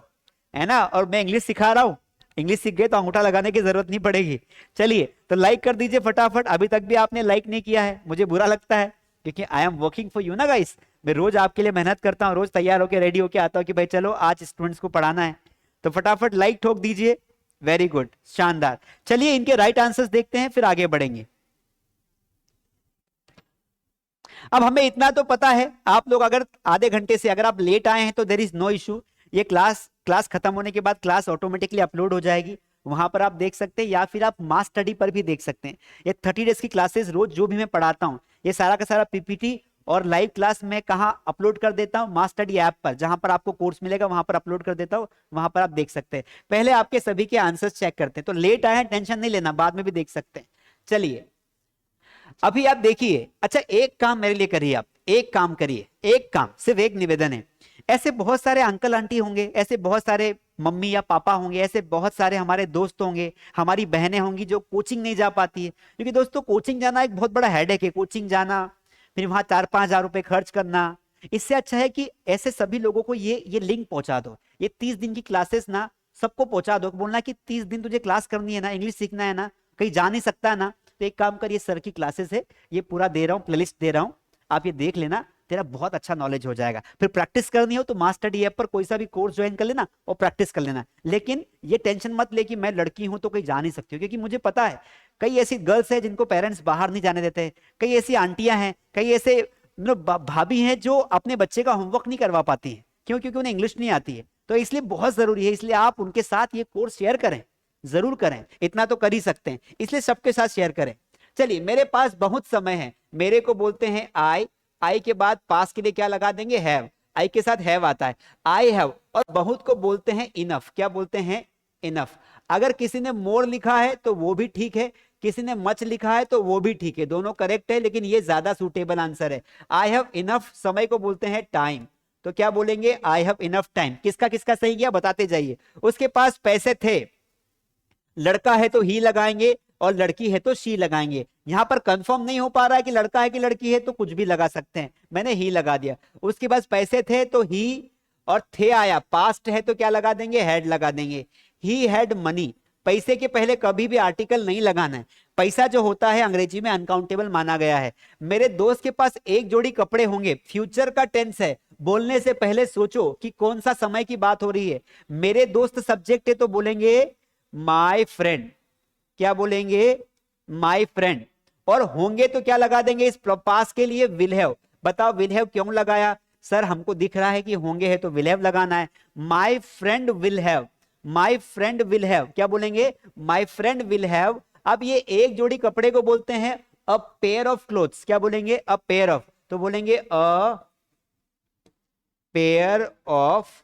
है ना? और मैं इंग्लिश सिखा रहा हूँ, इंग्लिश सीख गए तो अंगूठा लगाने की जरूरत नहीं पड़ेगी। चलिए, तो लाइक कर दीजिए फटाफट। अभी तक भी आपने लाइक नहीं किया है, मुझे बुरा लगता है, क्योंकि I am working for you ना गाइस। मैं रोज आपके लिए मेहनत करता हूँ, रोज तैयार होकर रेडी होकर आता हूँ कि भाई चलो आज स्टूडेंट्स को पढ़ाना है, तो फटाफट लाइक ठोक दीजिए। वेरी गुड, शानदार। चलिए, इनके राइट आंसर्स देखते हैं, फिर आगे बढ़ेंगे। अब हमें इतना तो पता है, आप लोग अगर आधे घंटे से अगर आप लेट आए हैं तो देर इज नो इशू। ये क्लास क्लास खत्म होने के बाद क्लास ऑटोमेटिकली अपलोड हो जाएगी, वहां पर आप देख सकते हैं, या फिर आप मास स्टडी पर भी देख सकते हैं। ये 30 डेज की क्लासेस रोज जो भी मैं पढ़ाता हूँ, ये सारा का सारा पीपीटी और लाइव क्लास मैं कहाँ अपलोड कर देता हूँ, मास स्टडी ऐप पर, जहां पर आपको कोर्स मिलेगा वहां पर अपलोड कर देता हूँ, वहां पर आप देख सकते हैं। पहले आपके सभी के आंसर्स चेक करते हैं, तो लेट आए हैं टेंशन नहीं लेना, बाद में भी देख सकते हैं। चलिए, अभी आप देखिए। अच्छा, एक काम मेरे लिए करिए, आप एक काम करिए, एक काम, सिर्फ एक निवेदन है। ऐसे बहुत सारे अंकल आंटी होंगे, ऐसे बहुत सारे मम्मी या पापा होंगे, ऐसे बहुत सारे हमारे दोस्त होंगे, हमारी बहनें होंगी जो कोचिंग नहीं जा पाती है, क्योंकि दोस्तों कोचिंग जाना एक बहुत बड़ा हेडेक है। कोचिंग जाना, फिर वहां 4-5 हजार रुपए खर्च करना। इससे अच्छा है कि ऐसे सभी लोगों को ये लिंक पहुंचा दो, ये 30 दिन की क्लासेस ना सबको पहुंचा दो, बोलना कि 30 दिन तुझे क्लास करनी है ना, इंग्लिश सीखना है ना, कहीं जा नहीं सकता है ना, तो एक काम करिए, सर की क्लासेस है, ये पूरा दे रहा हूँ, प्लेलिस्ट दे रहा हूँ, आप ये देख लेना, तेरा बहुत अच्छा नॉलेज हो जाएगा। फिर प्रैक्टिस करनी हो तो मास्टर डी ऐप पर कोई सा भी कोर्स ज्वाइन कर लेना और प्रैक्टिस कर लेना। लेकिन ये टेंशन मत ले कि मैं लड़की हूं तो कहीं जा नहीं सकती हूँ, क्योंकि मुझे पता है कई ऐसी गर्ल्स है जिनको पेरेंट्स बाहर नहीं जाने देते, कई ऐसी आंटियां हैं, कई ऐसे भाभी हैं जो अपने बच्चे का होमवर्क नहीं करवा पाती है। क्यों? क्योंकि उन्हें इंग्लिश नहीं आती है। तो इसलिए बहुत जरूरी है, इसलिए आप उनके साथ ये कोर्स शेयर करें, जरूर करें, इतना तो कर ही सकते हैं, इसलिए सबके साथ शेयर करें। चलिए, मेरे पास बहुत समय है, मेरे को बोलते हैं आई, आई के बाद पास के लिए क्या लगा देंगे, हैव, आई के साथ हैव आता है, आई हैव। और बहुत को बोलते हैं इनफ, क्या बोलते हैं, इनफ। अगर किसी ने मोर लिखा है तो वो भी ठीक है, किसी ने मच लिखा है तो वो भी ठीक है, दोनों करेक्ट है, लेकिन ये ज्यादा सूटेबल आंसर है। आई हैव इनफ समय को बोलते हैं टाइम, तो क्या बोलेंगे, आई हैव इनफ टाइम। किसका किसका सही गया बताते जाइए। उसके पास पैसे थे, लड़का है तो ही लगाएंगे और लड़की है तो शी लगाएंगे। यहां पर कंफर्म नहीं हो पा रहा है कि लड़का है कि लड़की है, तो कुछ भी लगा सकते हैं, मैंने ही लगा दिया। उसके पास पैसे थे तो ही, और थे आया, पास्ट है तो क्या लगा देंगे, हैड लगा देंगे। ही हैड मनी, पैसे के पहले कभी भी आर्टिकल नहीं लगाना है। पैसा जो होता है अंग्रेजी में अनकाउंटेबल माना गया है। मेरे दोस्त के पास एक जोड़ी कपड़े होंगे, फ्यूचर का टेंस है, बोलने से पहले सोचो कि कौन सा समय की बात हो रही है। मेरे दोस्त सब्जेक्ट है तो बोलेंगे माय फ्रेंड, क्या बोलेंगे, माय फ्रेंड। और होंगे तो क्या लगा देंगे इस पास के लिए, विल हैव। बताओ विल हैव क्यों लगाया, सर हमको दिख रहा है कि होंगे है तो विल हैव लगाना है। My friend will have, my friend will have, क्या बोलेंगे, माय फ्रेंड विल हैव। अब ये एक जोड़ी कपड़े को बोलते हैं अ पेयर ऑफ क्लोथ्स, क्या बोलेंगे, अ पेयर ऑफ, तो बोलेंगे अ पेयर ऑफ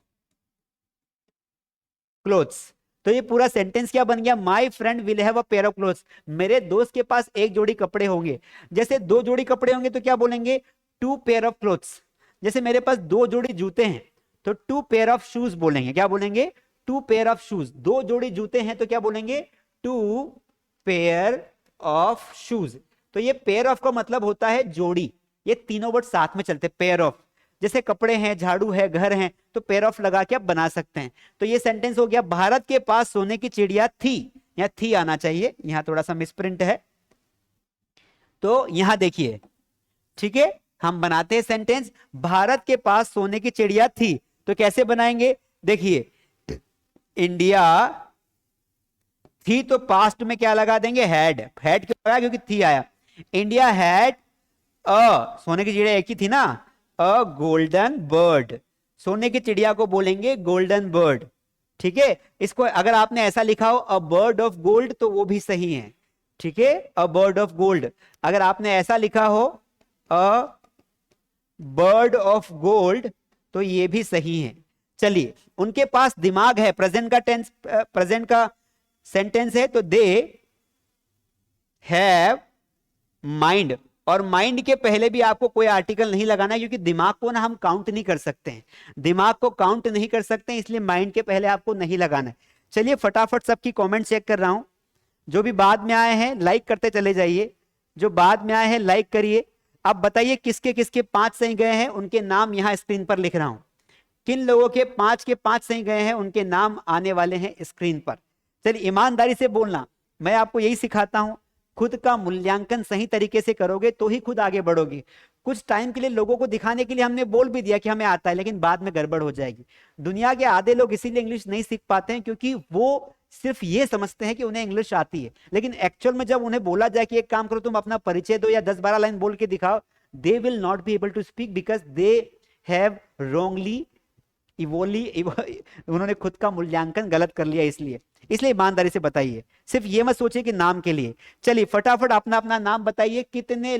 क्लोथ्स। तो ये पूरा सेंटेंस क्या बन गया, my friend will have a pair of clothes, मेरे दोस्त के पास एक जोड़ी कपड़े होंगे। जैसे 2 जोड़ी कपड़े होंगे तो क्या बोलेंगे, 2 पेयर ऑफ क्लोथ्स। जैसे मेरे पास 2 जोड़ी जूते हैं तो 2 पेयर ऑफ शूज बोलेंगे, क्या बोलेंगे, 2 पेयर ऑफ शूज। 2 जोड़ी जूते हैं तो क्या बोलेंगे, 2 पेयर ऑफ शूज। तो ये पेयर ऑफ का मतलब होता है जोड़ी, ये तीनों वर्ड साथ में चलते, पेयर ऑफ। जैसे कपड़े हैं, झाड़ू है, घर है, तो पेयर ऑफ लगा के आप बना सकते हैं। तो ये सेंटेंस हो गया, भारत के पास सोने की चिड़िया थी, यहाँ थी आना चाहिए, यहाँ थोड़ा सा मिसप्रिंट है, तो यहां देखिए, ठीक है, हम बनाते हैं सेंटेंस, भारत के पास सोने की चिड़िया थी, तो कैसे बनाएंगे, देखिए, इंडिया थी तो पास्ट में क्या लगा देंगे, हैड। हैड क्यों लगा, क्योंकि थी आया। इंडिया हैड अ, सोने की चिड़िया एक ही थी ना, अ गोल्डन बर्ड, सोने की चिड़िया को बोलेंगे गोल्डन बर्ड, ठीक है। इसको अगर आपने ऐसा लिखा हो अ बर्ड ऑफ गोल्ड, तो वो भी सही है, ठीक है, अ बर्ड ऑफ गोल्ड। अगर आपने ऐसा लिखा हो अ बर्ड ऑफ गोल्ड, तो ये भी सही है। चलिए, उनके पास दिमाग है, प्रेजेंट का टेंस, प्रेजेंट का सेंटेंस है, तो दे हैव माइंड, और माइंड के पहले भी आपको कोई आर्टिकल नहीं लगाना है, क्योंकि दिमाग को ना हम काउंट नहीं कर सकते हैं, दिमाग को काउंट नहीं कर सकते हैं, इसलिए माइंड के पहले आपको नहीं लगाना है। चलिए फटाफट सबकी कमेंट चेक कर रहा हूं, जो भी बाद में आए हैं लाइक करते चले जाइए, जो बाद में आए हैं लाइक करिए। अब बताइए किसके किसके 5 सही गए हैं, उनके नाम यहां स्क्रीन पर लिख रहा हूं, किन लोगों के 5 के 5 सही गए हैं, उनके नाम आने वाले हैं स्क्रीन पर। चलिए ईमानदारी से बोलना, मैं आपको यही सिखाता हूं, खुद का मूल्यांकन सही तरीके से करोगे तो ही खुद आगे बढ़ोगे। कुछ टाइम के लिए लोगों को दिखाने के लिए हमने बोल भी दिया कि हमें आता है, लेकिन बाद में गड़बड़ हो जाएगी। दुनिया के आधे लोग इसीलिए इंग्लिश नहीं सीख पाते हैं, क्योंकि वो सिर्फ ये समझते हैं कि उन्हें इंग्लिश आती है, लेकिन एक्चुअल में जब उन्हें बोला जाए कि एक काम करो, तुम अपना परिचय दो या 10-12 लाइन बोल के दिखाओ, they will not be able to speak, because they have wrongly उन्होंने खुद का मूल्यांकन गलत कर लिया, इसलिए ईमानदारी से बताइए, सिर्फ ये मत सोचिए कि नाम के लिए। चलिए फटाफट अपना अपना नाम बताइए, कितने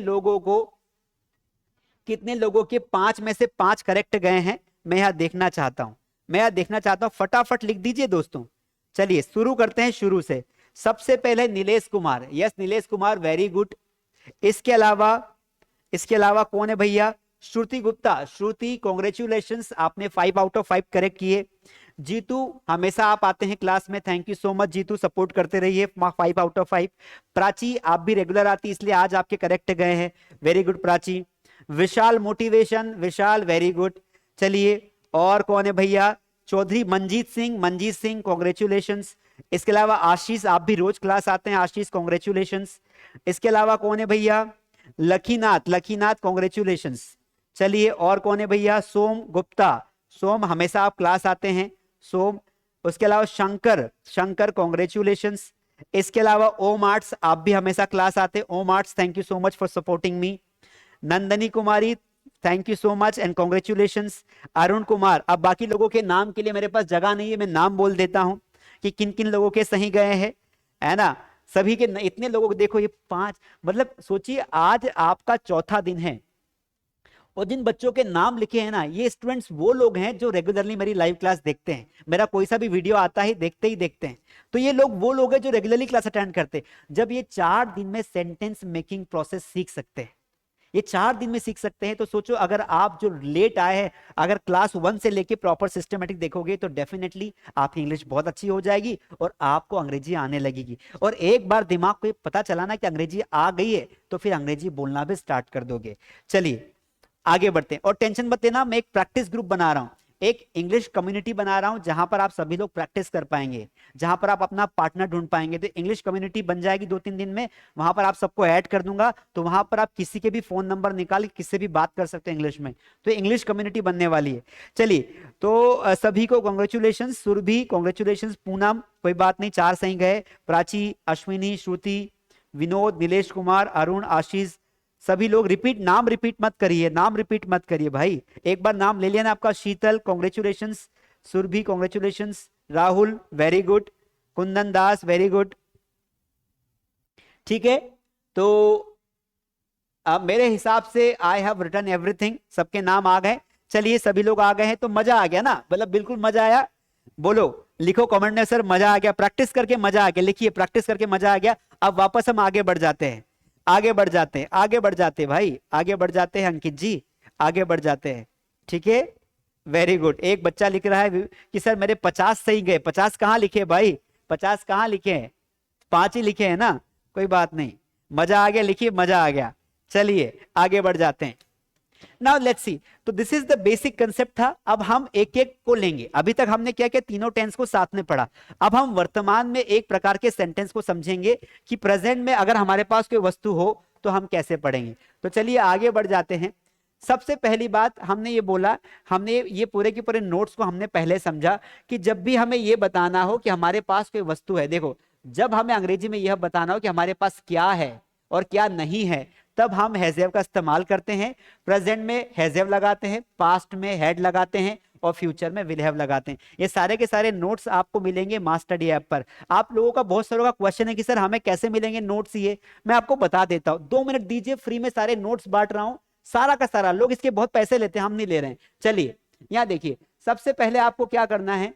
लोगों के 5 में से 5 करेक्ट गए हैं, मैं यहां देखना चाहता हूं, फटाफट लिख दीजिए दोस्तों। चलिए शुरू करते हैं शुरू से। सबसे पहले Nilesh Kumar, yes Nilesh Kumar, very good. इसके अलावा कौन है भैया, श्रुति गुप्ता, श्रुति कॉन्ग्रेचुलेशंस, आपने 5 आउट ऑफ 5 करेक्ट किए। जीतू, हमेशा आप आते हैं क्लास में, thank you so much Jeetu, support करते रहिए, 5 आउट ऑफ 5। प्राची, आप भी रेगुलर आती, इसलिए आज आपके करेक्ट गए हैं, वेरी गुड प्राची। विशाल मोटिवेशन, विशाल वेरी गुड। चलिए और कौन है भैया, चौधरी मंजीत सिंह कॉन्ग्रेचुलेशंस। इसके अलावा आशीष, आप भी रोज क्लास आते हैं, आशीष कॉन्ग्रेचुलेशंस। इसके अलावा कौन है भैया, लखीनाथ कॉन्ग्रेचुलेशंस। चलिए और कौन है भैया, सोम गुप्ता, सोम हमेशा आप क्लास आते हैं, सोम। उसके अलावा शंकर कॉन्ग्रेचुलेशंस। इसके अलावा ओम आर्ट्स, आप भी हमेशा क्लास आते हैं, Om Arts, thank you so much for supporting me. Nandani Kumari, thank you so much and congratulations. Arun Kumar, अब बाकी लोगों के नाम के लिए मेरे पास जगह नहीं है, मैं नाम बोल देता हूं कि किन किन लोगों के सही गए हैं, है ना, सभी के इतने लोगों को देखो, ये 5, मतलब सोचिए आज आपका चौथा दिन है, और जिन बच्चों के नाम लिखे हैं ना, ये स्टूडेंट्स वो लोग हैं जो रेगुलरली मेरी लाइव क्लास देखते हैं, मेरा कोई सा भी वीडियो आता है देखते हैं, तो ये लोग वो लोग हैं जो रेगुलरली क्लास अटेंड करते हैं। जब ये 4 दिन में सेंटेंस मेकिंग प्रोसेस सीख सकते हैं, ये 4 दिन में सीख सकते हैं, तो सोचो अगर आप जो लेट आए हैं, अगर क्लास 1 से लेके प्रॉपर सिस्टमेटिक देखोगे, तो डेफिनेटली आपकी इंग्लिश बहुत अच्छी हो जाएगी और आपको अंग्रेजी आने लगेगी। और एक बार दिमाग को पता चला ना कि अंग्रेजी आ गई है, तो फिर अंग्रेजी बोलना भी स्टार्ट कर दोगे। चलिए आगे बढ़ते हैं, और टेंशन मत लेना, मैं एक प्रैक्टिस ग्रुप बना रहा हूं, एक इंग्लिश कम्युनिटी बना रहा हूं, जहां पर आप सभी लोग प्रैक्टिस कर पाएंगे, जहां पर आप अपना पार्टनर ढूंढ पाएंगे। तो इंग्लिश कम्युनिटी बन जाएगी 2-3 दिन में, वहां पर आप सबको ऐड कर दूंगा, तो वहां पर आप किसी के भी फोन नंबर निकाल किससे भी बात कर सकते हैं इंग्लिश में, तो इंग्लिश कम्युनिटी बनने वाली है। चलिए तो सभी को कॉन्ग्रेचुलेशन, सुरभि कॉन्ग्रेचुलेशन, पूनम कोई बात नहीं, 4 सही गए, प्राची, अश्विनी, श्रुति, विनोद, नीलेश कुमार, अरुण, आशीष, सभी लोग नाम रिपीट मत करिए भाई, एक बार नाम ले लिया ना आपका। Sheetal congratulations, Surabhi congratulations, Rahul very good, Kundan Das very good, ठीक है। तो अब मेरे हिसाब से आई हैव रिटन एवरीथिंग, सबके नाम आ गए। चलिए सभी लोग आ गए हैं तो मजा आ गया ना, मतलब बिल्कुल मजा आया, बोलो, लिखो कमेंट में सर मजा आ गया, प्रैक्टिस करके मजा आ गया, लिखिए प्रैक्टिस करके मजा आ गया। अब वापस हम आगे बढ़ जाते हैं, आगे बढ़ जाते हैं भाई, आगे बढ़ जाते हैं अंकित जी, आगे बढ़ जाते हैं, ठीक है, वेरी गुड। एक बच्चा लिख रहा है कि सर मेरे 50 सही गए, 50 कहाँ लिखे भाई, 50 कहाँ लिखे हैं, 5 ही लिखे हैं ना, कोई बात नहीं, मजा आ गया, लिखिए मजा आ गया। चलिए आगे बढ़ जाते हैं। नाउ लेट्स सी, तो this is the basic concept था। अब हम एक एक को लेंगे। अभी तक हमने क्या किया, तीनों टेंस को साथ में पढ़ा। अब हम वर्तमान में एक प्रकार के सेंटेंस को समझेंगे कि प्रेजेंट में अगर हमारे पास कोई वस्तु हो तो हम कैसे पढ़ेंगे। तो चलिए आगे बढ़ जाते हैं। सबसे पहली बात हमने ये बोला, हमने ये पूरे के पूरे नोट्स को हमने पहले समझा कि जब भी हमें ये बताना हो कि हमारे पास कोई वस्तु है, देखो जब हमें अंग्रेजी में यह बताना हो कि हमारे पास क्या है और क्या नहीं है, तब हम हैज़ का इस्तेमाल करते हैं। प्रेजेंट में हैज़ लगाते हैं, पास्ट में हैड लगाते हैं और फ्यूचर में विल हैव लगाते हैं। ये सारे के सारे नोट्स आपको मिलेंगे मास्टर डी ऐप पर। आप लोगों का बहुत सारों का क्वेश्चन है कि सर हमें कैसे मिलेंगे नोट्स, ये मैं आपको बता देता हूं। 2 मिनट दीजिए, फ्री में सारे नोट्स बांट रहा हूं, सारा का सारा। लोग इसके बहुत पैसे लेते हैं, हम नहीं ले रहे हैं। चलिए यहां देखिए, सबसे पहले आपको क्या करना है,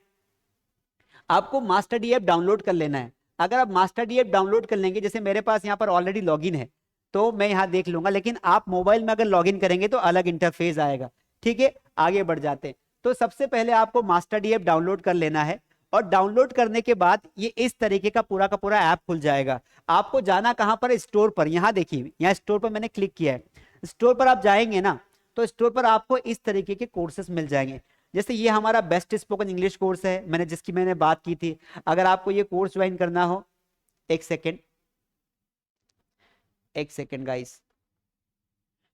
आपको मास्टर डी ऐप डाउनलोड कर लेना है। अगर आप मास्टर डी ऐप डाउनलोड कर लेंगे, जैसे मेरे पास यहाँ पर ऑलरेडी लॉगिन है तो मैं यहाँ देख लूंगा, लेकिन आप मोबाइल में अगर लॉगिन करेंगे तो अलग इंटरफेस आएगा। ठीक है, आगे बढ़ जाते हैं। तो सबसे पहले आपको मास्टर डी ऐप डाउनलोड कर लेना है और डाउनलोड करने के बाद ये इस तरीके का पूरा ऐप खुल जाएगा। आपको जाना कहां पर, स्टोर पर। यहाँ देखिए, यहाँ स्टोर पर मैंने क्लिक किया है। स्टोर पर आप जाएंगे ना, तो स्टोर पर आपको इस तरीके के कोर्सेस मिल जाएंगे। जैसे ये हमारा बेस्ट स्पोकन इंग्लिश कोर्स है, जिसकी मैंने बात की थी। अगर आपको ये कोर्स ज्वाइन करना हो, एक सेकेंड गाइस,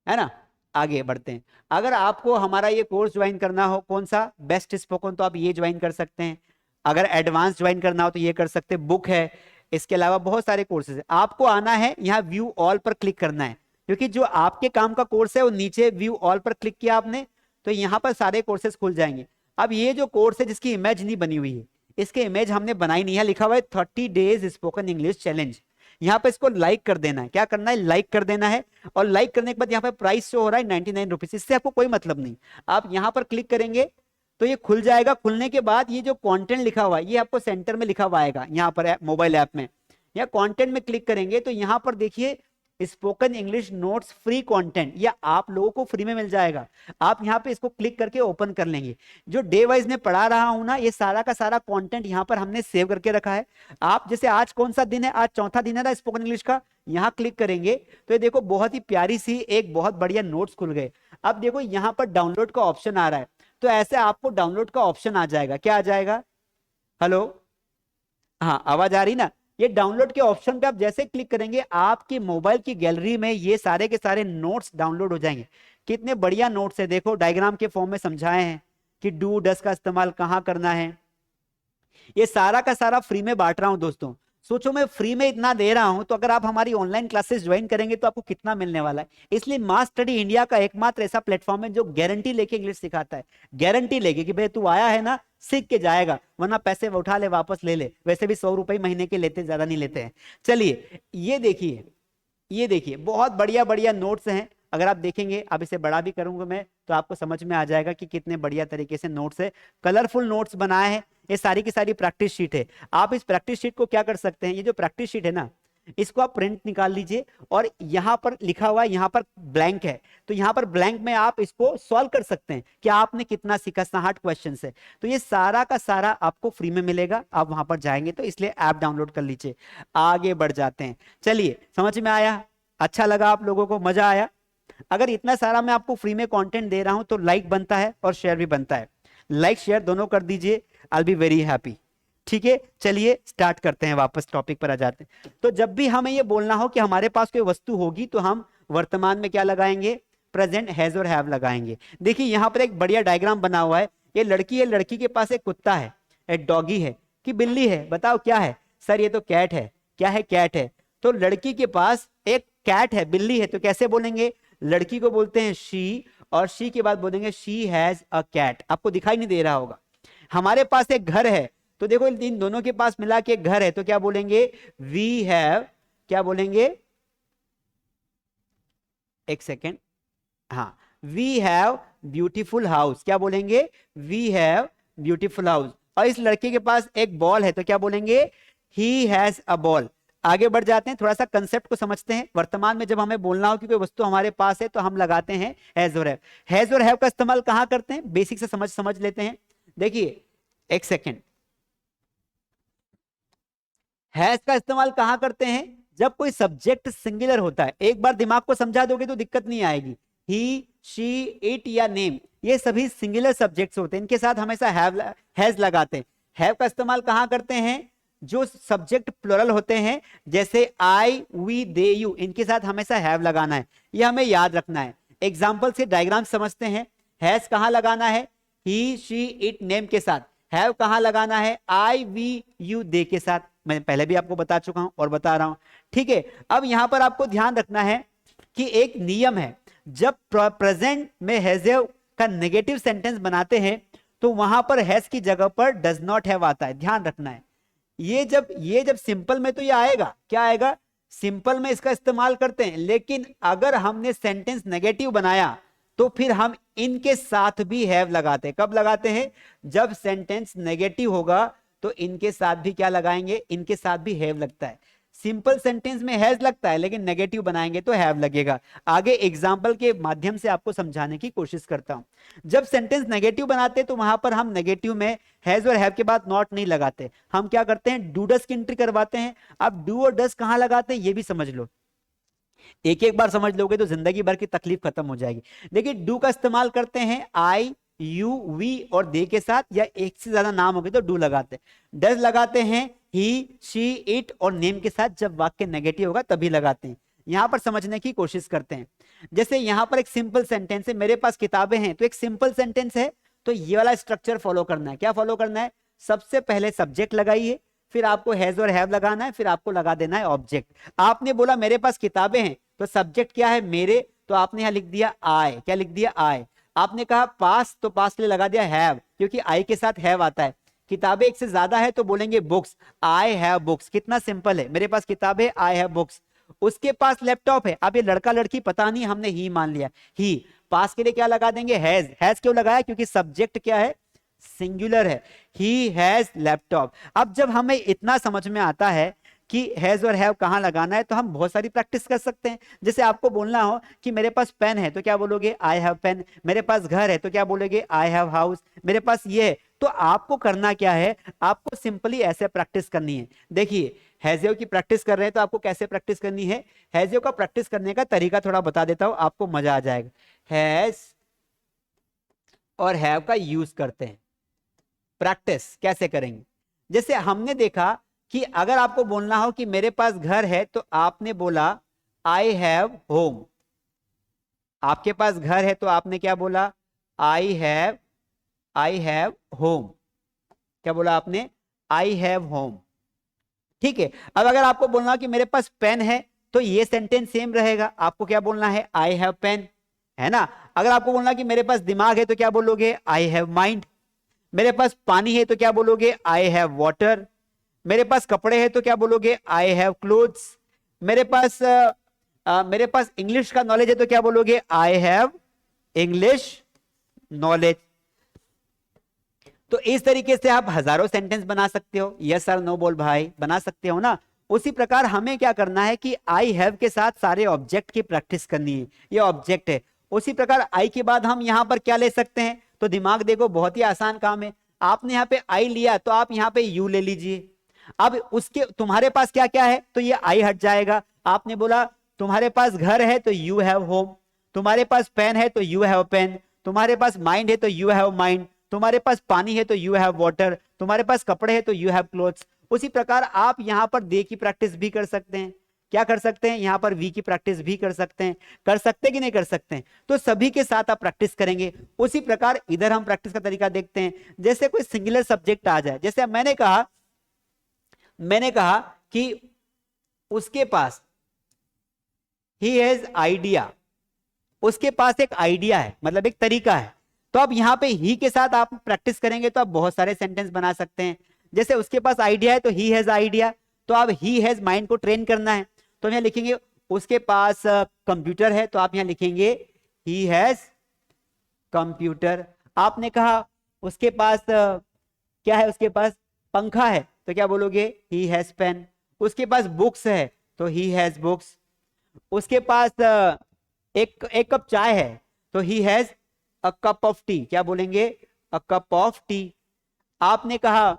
है ना, आगे बढ़ते हैं। अगर आपको हमारा ये कोर्स ज्वाइन करना हो, कौन सा, बेस्ट स्पोकन, तो आप ये ज्वाइन कर सकते हैं। अगर एडवांस ज्वाइन करना हो तो ये कर सकते हैं, बुक है। इसके अलावा बहुत सारे कोर्सेज है। आपको आना है, यहाँ व्यू ऑल पर क्लिक करना है, क्योंकि जो आपके काम का कोर्स है वो नीचे व्यू ऑल पर क्लिक किया आपने तो यहाँ पर सारे कोर्सेज खुल जाएंगे। अब ये जो कोर्स है जिसकी इमेज नहीं बनी हुई है, इसके इमेज हमने बनाई नहीं है, लिखा हुआ है 30 डेज स्पोकन इंग्लिश चैलेंज। यहाँ पे इसको लाइक कर देना है। क्या करना है, लाइक कर देना है। और लाइक करने के बाद यहाँ पे प्राइस शो हो रहा है 99 रुपीज। इससे आपको कोई मतलब नहीं। आप यहाँ पर क्लिक करेंगे तो ये खुल जाएगा। खुलने के बाद ये जो कंटेंट लिखा हुआ है ये आपको सेंटर में लिखा हुआ आएगा, यहाँ पर मोबाइल ऐप में। या कंटेंट में क्लिक करेंगे तो यहाँ पर देखिए spoken English notes free content, या आप लोगों को फ्री में मिल जाएगा। आप यहाँ पे इसको क्लिक करके ओपन कर लेंगे। जो डे वाइज में पढ़ा रहा हूं ना, ये सारा का सारा कंटेंट यहाँ पर हमने सेव करके रखा है। आप जैसे आज कौन सा दिन है, आज चौथा दिन है ना स्पोकन इंग्लिश का, यहाँ क्लिक करेंगे तो ये देखो बहुत ही प्यारी सी एक बहुत बढ़िया नोट्स खुल गए। अब देखो यहाँ पर डाउनलोड का ऑप्शन आ रहा है, तो ऐसे आपको डाउनलोड का ऑप्शन आ जाएगा। क्या आ जाएगा, हेलो, हाँ आवाज आ रही ना। ये डाउनलोड के ऑप्शन पे आप जैसे क्लिक करेंगे, आपकी मोबाइल की गैलरी में ये सारे के सारे नोट्स डाउनलोड हो जाएंगे। कितने बढ़िया नोट्स है, देखो डायग्राम के फॉर्म में समझाए हैं कि डू डस का इस्तेमाल कहां करना है। ये सारा का सारा फ्री में बांट रहा हूं दोस्तों। सोचो मैं फ्री में इतना दे रहा हूं, तो अगर आप हमारी ऑनलाइन क्लासेस ज्वाइन करेंगे तो आपको कितना मिलने वाला है। इसलिए मास स्टडी इंडिया का एकमात्र ऐसा प्लेटफॉर्म है जो गारंटी लेके इंग्लिश सिखाता है। गारंटी लेके कि भाई तू आया है ना, सीख के जाएगा, वरना पैसे उठा ले वापस ले ले। वैसे भी 100 रुपए महीने के लेते, ज्यादा नहीं लेते हैं। चलिए ये देखिए, ये देखिए बहुत बढ़िया बढ़िया नोट्स हैं। अगर आप देखेंगे, अब इसे बड़ा भी करूंगा मैं तो आपको समझ में आ जाएगा कि कितने बढ़िया तरीके से नोट्स है। कलरफुल नोट्स बनाए हैं। ये सारी की सारी प्रैक्टिस शीट है। आप इस प्रैक्टिस शीट को क्या कर सकते हैं, ये जो प्रैक्टिस शीट है ना, इसको आप प्रिंट निकाल लीजिए और यहां पर लिखा हुआ है, यहां पर ब्लैंक है, तो यहां पर ब्लैंक में आप इसको सॉल्व कर सकते हैं कि आपने कितना सीखा। 60 क्वेश्चन है, तो ये सारा का सारा आपको फ्री में मिलेगा। आप वहां पर जाएंगे तो इसलिए ऐप डाउनलोड कर लीजिए। आगे बढ़ जाते हैं। चलिए, समझ में आया, अच्छा लगा, आप लोगों को मजा आया। अगर इतना सारा मैं आपको फ्री में कंटेंट दे रहा हूं तो लाइक बनता है और शेयर भी बनता है। लाइक शेयर दोनों कर दीजिए, I will be very happy. ठीक है, चलिए स्टार्ट करते हैं, वापस टॉपिक पर आ जाते हैं। तो जब भी हमें ये बोलना हो कि हमारे पास कोई वस्तु होगी तो हम वर्तमान में क्या लगाएंगे, प्रेजेंट हैज और हैव लगाएंगे। देखिए यहां पर एक बढ़िया डायग्राम बना हुआ है। ये लड़की है, लड़की के पास एक कुत्ता है, एक डॉगी है कि बिल्ली है, बताओ क्या है। सर ये तो कैट है। क्या है, कैट है। तो लड़की के पास एक कैट है, बिल्ली है, तो कैसे बोलेंगे, लड़की को बोलते हैं शी, और शी के बाद बोलेंगे शी हैज अ कैट। आपको दिखाई नहीं दे रहा होगा। हमारे पास एक घर है, तो देखो इन दोनों के पास मिला के एक घर है, तो क्या बोलेंगे, वी हैव, क्या बोलेंगे, एक सेकेंड, हाँ, वी हैव ब्यूटीफुल हाउस। क्या बोलेंगे, वी हैव ब्यूटीफुल हाउस। और इस लड़के के पास एक बॉल है, तो क्या बोलेंगे, ही हैज अ बॉल। आगे बढ़ जाते हैं, थोड़ा सा कंसेप्ट को समझते हैं। वर्तमान में जब हमें बोलना हो कि कोई वस्तु हमारे पास है तो हम लगाते हैं हैज और हैव। हैज और हैव का इस्तेमाल कहां करते हैं, बेसिक से समझ लेते हैं। देखिए एक सेकेंड, हैज का इस्तेमाल कहां करते हैं, जब कोई सब्जेक्ट सिंगुलर होता है। एक बार दिमाग को समझा दोगे तो दिक्कत नहीं आएगी। ही, शी, इट या नेम, ये सभी सिंगुलर सब्जेक्ट्स होते हैं, इनके साथ हमेशा हैज लगाते हैं। हैव का इस्तेमाल कहां करते हैं? जो सब्जेक्ट प्लुरल होते हैं, जैसे आई, वी, दे, यू, इनके साथ हमेशा हैव लगाना है, ये हमें याद रखना है। एग्जाम्पल से डायग्राम समझते हैं। हैज कहां लगाना है? ही, शी, इट, नेम के साथ। हैव कहां लगाना है? आई, वी, यू, दे के साथ। मैं पहले भी आपको बता चुका हूं और बता रहा हूं, ठीक है। अब यहां पर आपको ध्यान रखना है कि एक नियम है, जब प्रेजेंट में हैज़ का नेगेटिव सेंटेंस बनाते हैं तो वहां पर हैज की जगह पर डज नॉट हैव आता है, ध्यान रखना है। ये जब सिंपल में तो ये आएगा, क्या आएगा? सिंपल में इसका इस्तेमाल करते हैं, लेकिन अगर हमने सेंटेंस नेगेटिव बनाया तो फिर हम इनके साथ भी हैव लगाते हैं। कब लगाते हैं? जब सेंटेंस नेगेटिव होगा तो इनके साथ भी क्या लगाएंगे? इनके साथ भी हैव लगता है। सिंपल सेंटेंस में हैज लगता है, लेकिन नेगेटिव बनाएंगे तो हैव लगेगा। आगे एग्जाम्पल के माध्यम से आपको समझाने की कोशिश करता हूं। जब सेंटेंस नेगेटिव बनाते हैं तो वहां पर हम नेगेटिव में हैज और हैव के बाद नॉट नहीं लगाते, हम क्या करते हैं? डू डस की एंट्री करवाते हैं। अब डू और डस कहां लगाते हैं ये भी समझ लो, एक एक बार समझ लोगे तो जिंदगी भर की तकलीफ खत्म हो जाएगी। देखिए, डू का इस्तेमाल करते हैं आई, यू, वी और दे के साथ, या एक से ज्यादा नाम हो गए तो डू लगाते हैं। डज लगाते हैं ही, शी, इट और नेम के साथ, जब वाक्य नेगेटिव होगा तभी लगाते हैं। यहां पर समझने की कोशिश करते हैं। जैसे यहां पर एक सिंपल सेंटेंस है, मेरे पास किताबें हैं, तो एक सिंपल सेंटेंस है, तो ये वाला स्ट्रक्चर फॉलो करना है। क्या फॉलो करना है? सबसे पहले सब्जेक्ट लगाइए, फिर आपको हैज और हैव लगाना है, फिर आपको लगा देना है ऑब्जेक्ट। आपने बोला मेरे पास किताबें हैं, तो सब्जेक्ट क्या है? मेरे, तो आपने यहां लिख दिया आई। क्या लिख दिया? आई। आपने कहा पास, तो पास के लिए लगा दिया हैव, क्योंकि आई के साथ हैव आता है। किताबें एक से ज्यादा है तो बोलेंगे बुक्स, आई हैव बुक्स। कितना सिंपल है, मेरे पास किताबें, आई हैव बुक्स। उसके पास लैपटॉप है, अब ये लड़का लड़की पता नहीं, हमने ही मान लिया, ही। पास के लिए क्या लगा देंगे? हैज। हैज क्यों लगाया? क्योंकि सब्जेक्ट क्या है? सिंगुलर है, ही हैज लैपटॉप। अब जब हमें इतना समझ में आता है कि हैज और हैव कहां लगाना है, तो हम बहुत सारी प्रैक्टिस कर सकते हैं। जैसे आपको बोलना हो कि मेरे पास पेन है, तो क्या बोलोगे? I have pen. मेरे पास घर है, तो क्या बोलोगे? I have house. मेरे पास ये है। तो आपको करना क्या है? आपको सिंपली ऐसे प्रैक्टिस करनी है। देखिए, हैज़ की प्रैक्टिस कर रहे हैं तो आपको कैसे प्रैक्टिस करनी है? हैज़ का प्रैक्टिस करने का तरीका थोड़ा बता देता हूं, आपको मजा आ जाएगा। हैज और हैव का यूज करते हैं। प्रैक्टिस कैसे करेंगे? जैसे हमने देखा कि अगर आपको बोलना हो कि मेरे पास घर है, तो आपने बोला आई हैव होम। आपके पास घर है तो आपने क्या बोला? I have home. क्या बोला आपने? I have home. ठीक है। अब अगर आपको बोलना हो कि मेरे पास पेन है, तो ये सेंटेंस सेम रहेगा। आपको क्या बोलना है? आई हैव पेन, है ना। अगर आपको बोलना कि मेरे पास दिमाग है, तो क्या बोलोगे? I have mind. मेरे पास पानी है तो क्या बोलोगे? I have water. मेरे पास कपड़े हैं तो क्या बोलोगे? I have clothes. मेरे पास इंग्लिश का नॉलेज है तो क्या बोलोगे? I have English knowledge. तो इस तरीके से आप हजारों सेंटेंस बना सकते हो। यस और नो बोल भाई, बना सकते हो ना। उसी प्रकार हमें क्या करना है कि आई हैव के साथ सारे ऑब्जेक्ट की प्रैक्टिस करनी है। ये ऑब्जेक्ट है। उसी प्रकार आई के बाद हम यहां पर क्या ले सकते हैं? तो दिमाग देखो, बहुत ही आसान काम है। आपने यहाँ पे आई लिया, तो आप यहाँ पे यू ले लीजिए। अब उसके तुम्हारे पास क्या क्या है, तो ये आई हट जाएगा। आपने बोला तुम्हारे पास घर है तो यू हैव होम, तुम्हारे पास पेन है तो यू हैव पेन, तुम्हारे पास माइंड है तो यू हैव माइंड, तुम्हारे पास पानी है तो यू हैव वाटर, तुम्हारे पास कपड़े हैं तो यू हैव क्लोथ्स। उसी प्रकार आप यहां पर दे की प्रैक्टिस भी कर सकते हैं। क्या कर सकते हैं? यहां पर वी की प्रैक्टिस भी कर सकते हैं। कर सकते कि नहीं कर सकते हैं? तो सभी के साथ आप प्रैक्टिस करेंगे। उसी प्रकार इधर हम प्रैक्टिस का तरीका देखते हैं। जैसे कोई सिंगुलर सब्जेक्ट आ जाए, जैसे मैंने कहा कि उसके पास ही हैज आइडिया, उसके पास एक आइडिया है, मतलब एक तरीका है। तो अब यहां पे ही के साथ आप प्रैक्टिस करेंगे तो आप बहुत सारे सेंटेंस बना सकते हैं। जैसे उसके पास आइडिया है तो ही हैज आइडिया, तो आप ही हैज माइंड को ट्रेन करना है, तो यहां लिखेंगे उसके पास कंप्यूटर है, तो आप यहां लिखेंगे ही हैज कंप्यूटर। आपने कहा उसके पास क्या है? उसके पास पंखा है, तो क्या बोलोगे? He has pen. उसके पास बुक्स है तो ही हैज बुक्स। उसके पास एक कप चाय है तो he has a cup of T. क्या बोलेंगे? A cup of T. आपने कहा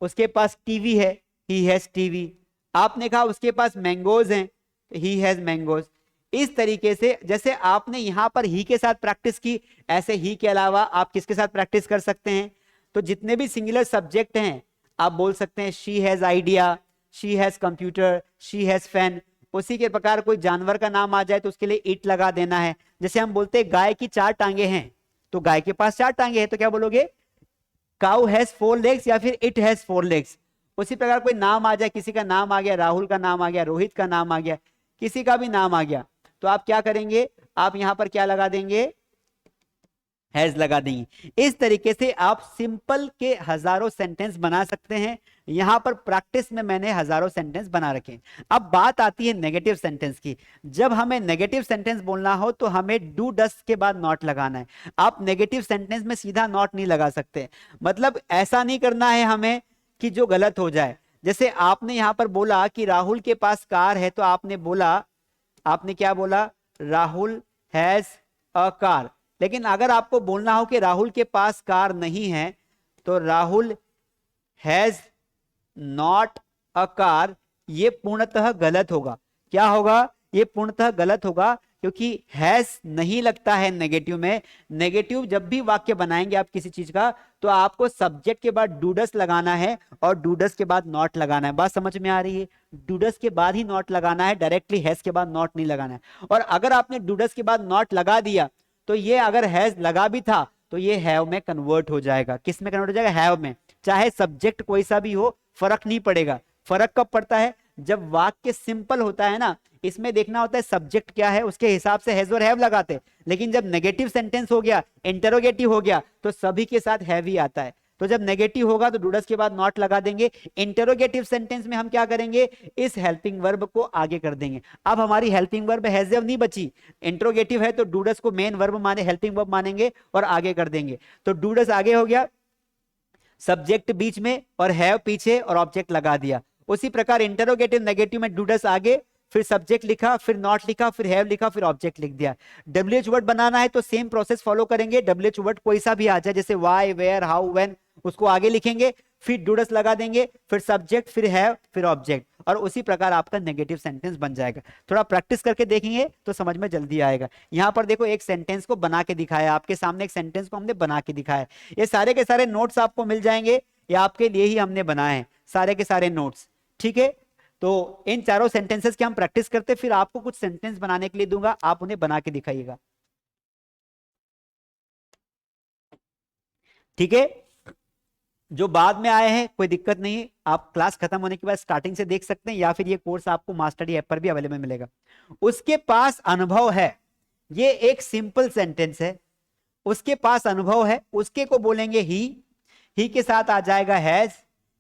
उसके पास टीवी है, ही हैज टीवी। आपने कहा उसके पास मैंगोज हैं, ही हैज मैंगोज। इस तरीके से जैसे आपने यहां पर ही के साथ प्रैक्टिस की, ऐसे ही के अलावा आप किसके साथ प्रैक्टिस कर सकते हैं? तो जितने भी सिंगुलर सब्जेक्ट हैं आप बोल सकते हैं she has idea, she has computer, she has fan. उसी के प्रकार कोई जानवर का नाम आ जाए तो उसके लिए इट लगा देना है। जैसे हम बोलते हैं गाय की 4 टांगे हैं, तो गाय के पास 4 टांगे हैं, तो क्या बोलोगे? काउ हैज 4 लेग्स या फिर इट हैज 4 लेग्स। उसी प्रकार कोई नाम आ जाए, किसी का नाम आ गया, राहुल का नाम आ गया, रोहित का नाम आ गया, किसी का भी नाम आ गया, तो आप क्या करेंगे? आप यहां पर क्या लगा देंगे? हैज लगा देंगे। इस तरीके से आप सिंपल के हजारों सेंटेंस बना सकते हैं। यहां पर प्रैक्टिस में मैंने हजारों सेंटेंस बना रखे हैं। अब बात आती है नेगेटिव सेंटेंस की। जब हमें नेगेटिव सेंटेंस बोलना हो तो हमें डू डस के बाद नॉट लगाना है। आप नेगेटिव सेंटेंस में सीधा नॉट नहीं लगा सकते, मतलब ऐसा नहीं करना है हमें कि जो गलत हो जाए। जैसे आपने यहां पर बोला कि राहुल के पास कार है, तो आपने बोला, आपने क्या बोला? Rahul has a car. लेकिन अगर आपको बोलना हो कि राहुल के पास कार नहीं है, तो Rahul has not a car, ये पूर्णतः गलत होगा। क्या होगा? ये पूर्णतः गलत होगा, क्योंकि हैज नहीं लगता है नेगेटिव में। नेगेटिव जब भी वाक्य बनाएंगे आप किसी चीज का, तो आपको सब्जेक्ट के बाद डूडस लगाना है और डूडस के बाद नॉट लगाना है। बात समझ में आ रही है? डूडस के बाद ही नॉट लगाना है, डायरेक्टली हैज के बाद नॉट नहीं लगाना है। और अगर आपने डूडस के बाद नॉट लगा दिया, तो ये अगर हैज लगा भी था तो ये हैव में कन्वर्ट हो जाएगा। किस में कन्वर्ट हो जाएगा? हैव में। चाहे सब्जेक्ट कोई सा भी हो, फर्क नहीं पड़ेगा। फर्क कब पड़ता है? जब वाक्य सिंपल होता है ना, इसमें देखना होता है सब्जेक्ट क्या है, उसके हिसाब से हैज और हैव लगाते। लेकिन जब नेगेटिव सेंटेंस हो गया, इंटरोगेटिव हो गया, तो सभी के साथ हैव ही आता है। तो जब नेगेटिव होगा तो डूडस के बाद नॉट लगा देंगे। इंटरोगेटिव सेंटेंस में हम क्या करेंगे? इस हेल्पिंग वर्ब को आगे कर देंगे। अब हमारी हेल्पिंग वर्ब हैज हैव नहीं बची। इंटरोगेटिव है तो डूडस को मेन वर्ब माने, हेल्पिंग वर्ब मानेंगे और आगे कर देंगे। तो डूडस आगे हो गया, सब्जेक्ट बीच में और हैव पीछे और ऑब्जेक्ट लगा दिया। उसी प्रकार इंटरोगेटिव नेगेटिव में डूडस आगे, फिर सब्जेक्ट लिखा, फिर नॉट लिखा, फिर हैव लिखा, फिर ऑब्जेक्ट लिख दिया। डब्ल्यूएच वर्ड बनाना है तो सेम प्रोसेस फॉलो करेंगे। डब्ल्यूएच वर्ड कोई सा भी आ जाए, जैसे वाई, वेयर, हाउ, व्हेन, उसको आगे लिखेंगे, फिर डूडस लगा देंगे, फिर सब्जेक्ट, फिर हैव, फिर ऑब्जेक्ट, और उसी प्रकार आपका नेगेटिव सेंटेंस बन जाएगा। थोड़ा प्रैक्टिस करके देखेंगे तो समझ में जल्दी आएगा। यहां पर देखो एक सेंटेंस को बना के दिखाया, आपके सामने एक सेंटेंस को हमने बना के दिखाया। ये सारे के सारे नोट्स आपको मिल जाएंगे, ये आपके लिए ही हमने बनाए हैं सारे के सारे नोट्स। ठीक है, तो इन चारों सेंटेंसेस की हम प्रैक्टिस करते, फिर आपको कुछ सेंटेंस बनाने के लिए दूंगा, आप उन्हें बना के दिखाइएगा। ठीक है, जो बाद में आए हैं कोई दिक्कत नहीं है, आप क्लास खत्म होने के बाद स्टार्टिंग से देख सकते हैं, या फिर ये कोर्स आपको मास्टरी ऐप पर भी अवेलेबल मिलेगा। उसके पास अनुभव है, ये एक सिंपल सेंटेंस है। उसके पास अनुभव है, उसके को बोलेंगे ही के साथ आ जाएगा हैज।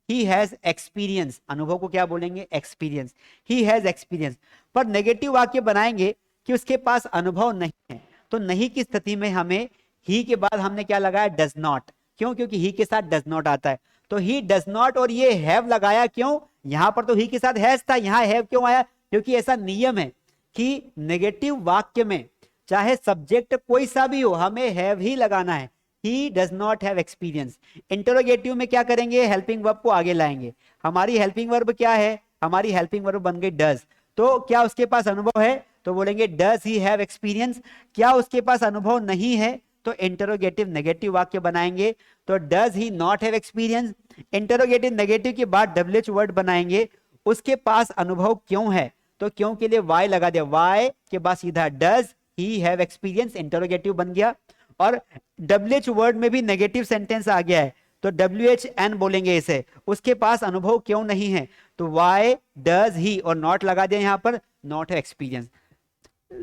ही हैज एक्सपीरियंस, अनुभव को क्या बोलेंगे? एक्सपीरियंस। He has experience. पर नेगेटिव वाक्य बनाएंगे कि उसके पास अनुभव नहीं है, तो नहीं की स्थिति में हमें ही के बाद हमने क्या लगाया? Does not. क्यों? क्योंकि ही के साथ डज नॉट आता है, तो ही डज नॉट, और ये हैव लगाया क्यों? यहां पर तो ही के साथ हैज था, यहां हैव क्यों आया? क्योंकि ऐसा नियम है कि नेगेटिव वाक्य में चाहे सब्जेक्ट कोई सा भी हो, हमें हैव ही लगाना है। He does not have experience. Interrogative में क्या करेंगे? हेल्पिंग वर्ब को आगे लाएंगे। हमारी हेल्पिंग वर्ब क्या है? हमारी हेल्पिंग वर्ब बन गई डज। तो क्या उसके पास अनुभव है? तो बोलेंगे डज ही हैव एक्सपीरियंस। क्या उसके पास अनुभव नहीं है? तो इंटरोगेटिव नेगेटिव वाक्य बनाएंगे, तो does he not have experience. Interrogative negative के बाद डब्ल्यूएच वर्ड बनाएंगे, उसके पास अनुभव क्यों है, तो क्यों के लिए वाई लगा दिया, वाई के बाद सीधा does he have experience, interrogative बन गया। और डब्ल्यूएच वर्ड में भी नेगेटिव सेंटेंस आ गया है, तो WHN बोलेंगे इसे, उसके पास अनुभव क्यों नहीं है, तो वाई डज ही और नॉट लगा दिया यहां पर, not have experience.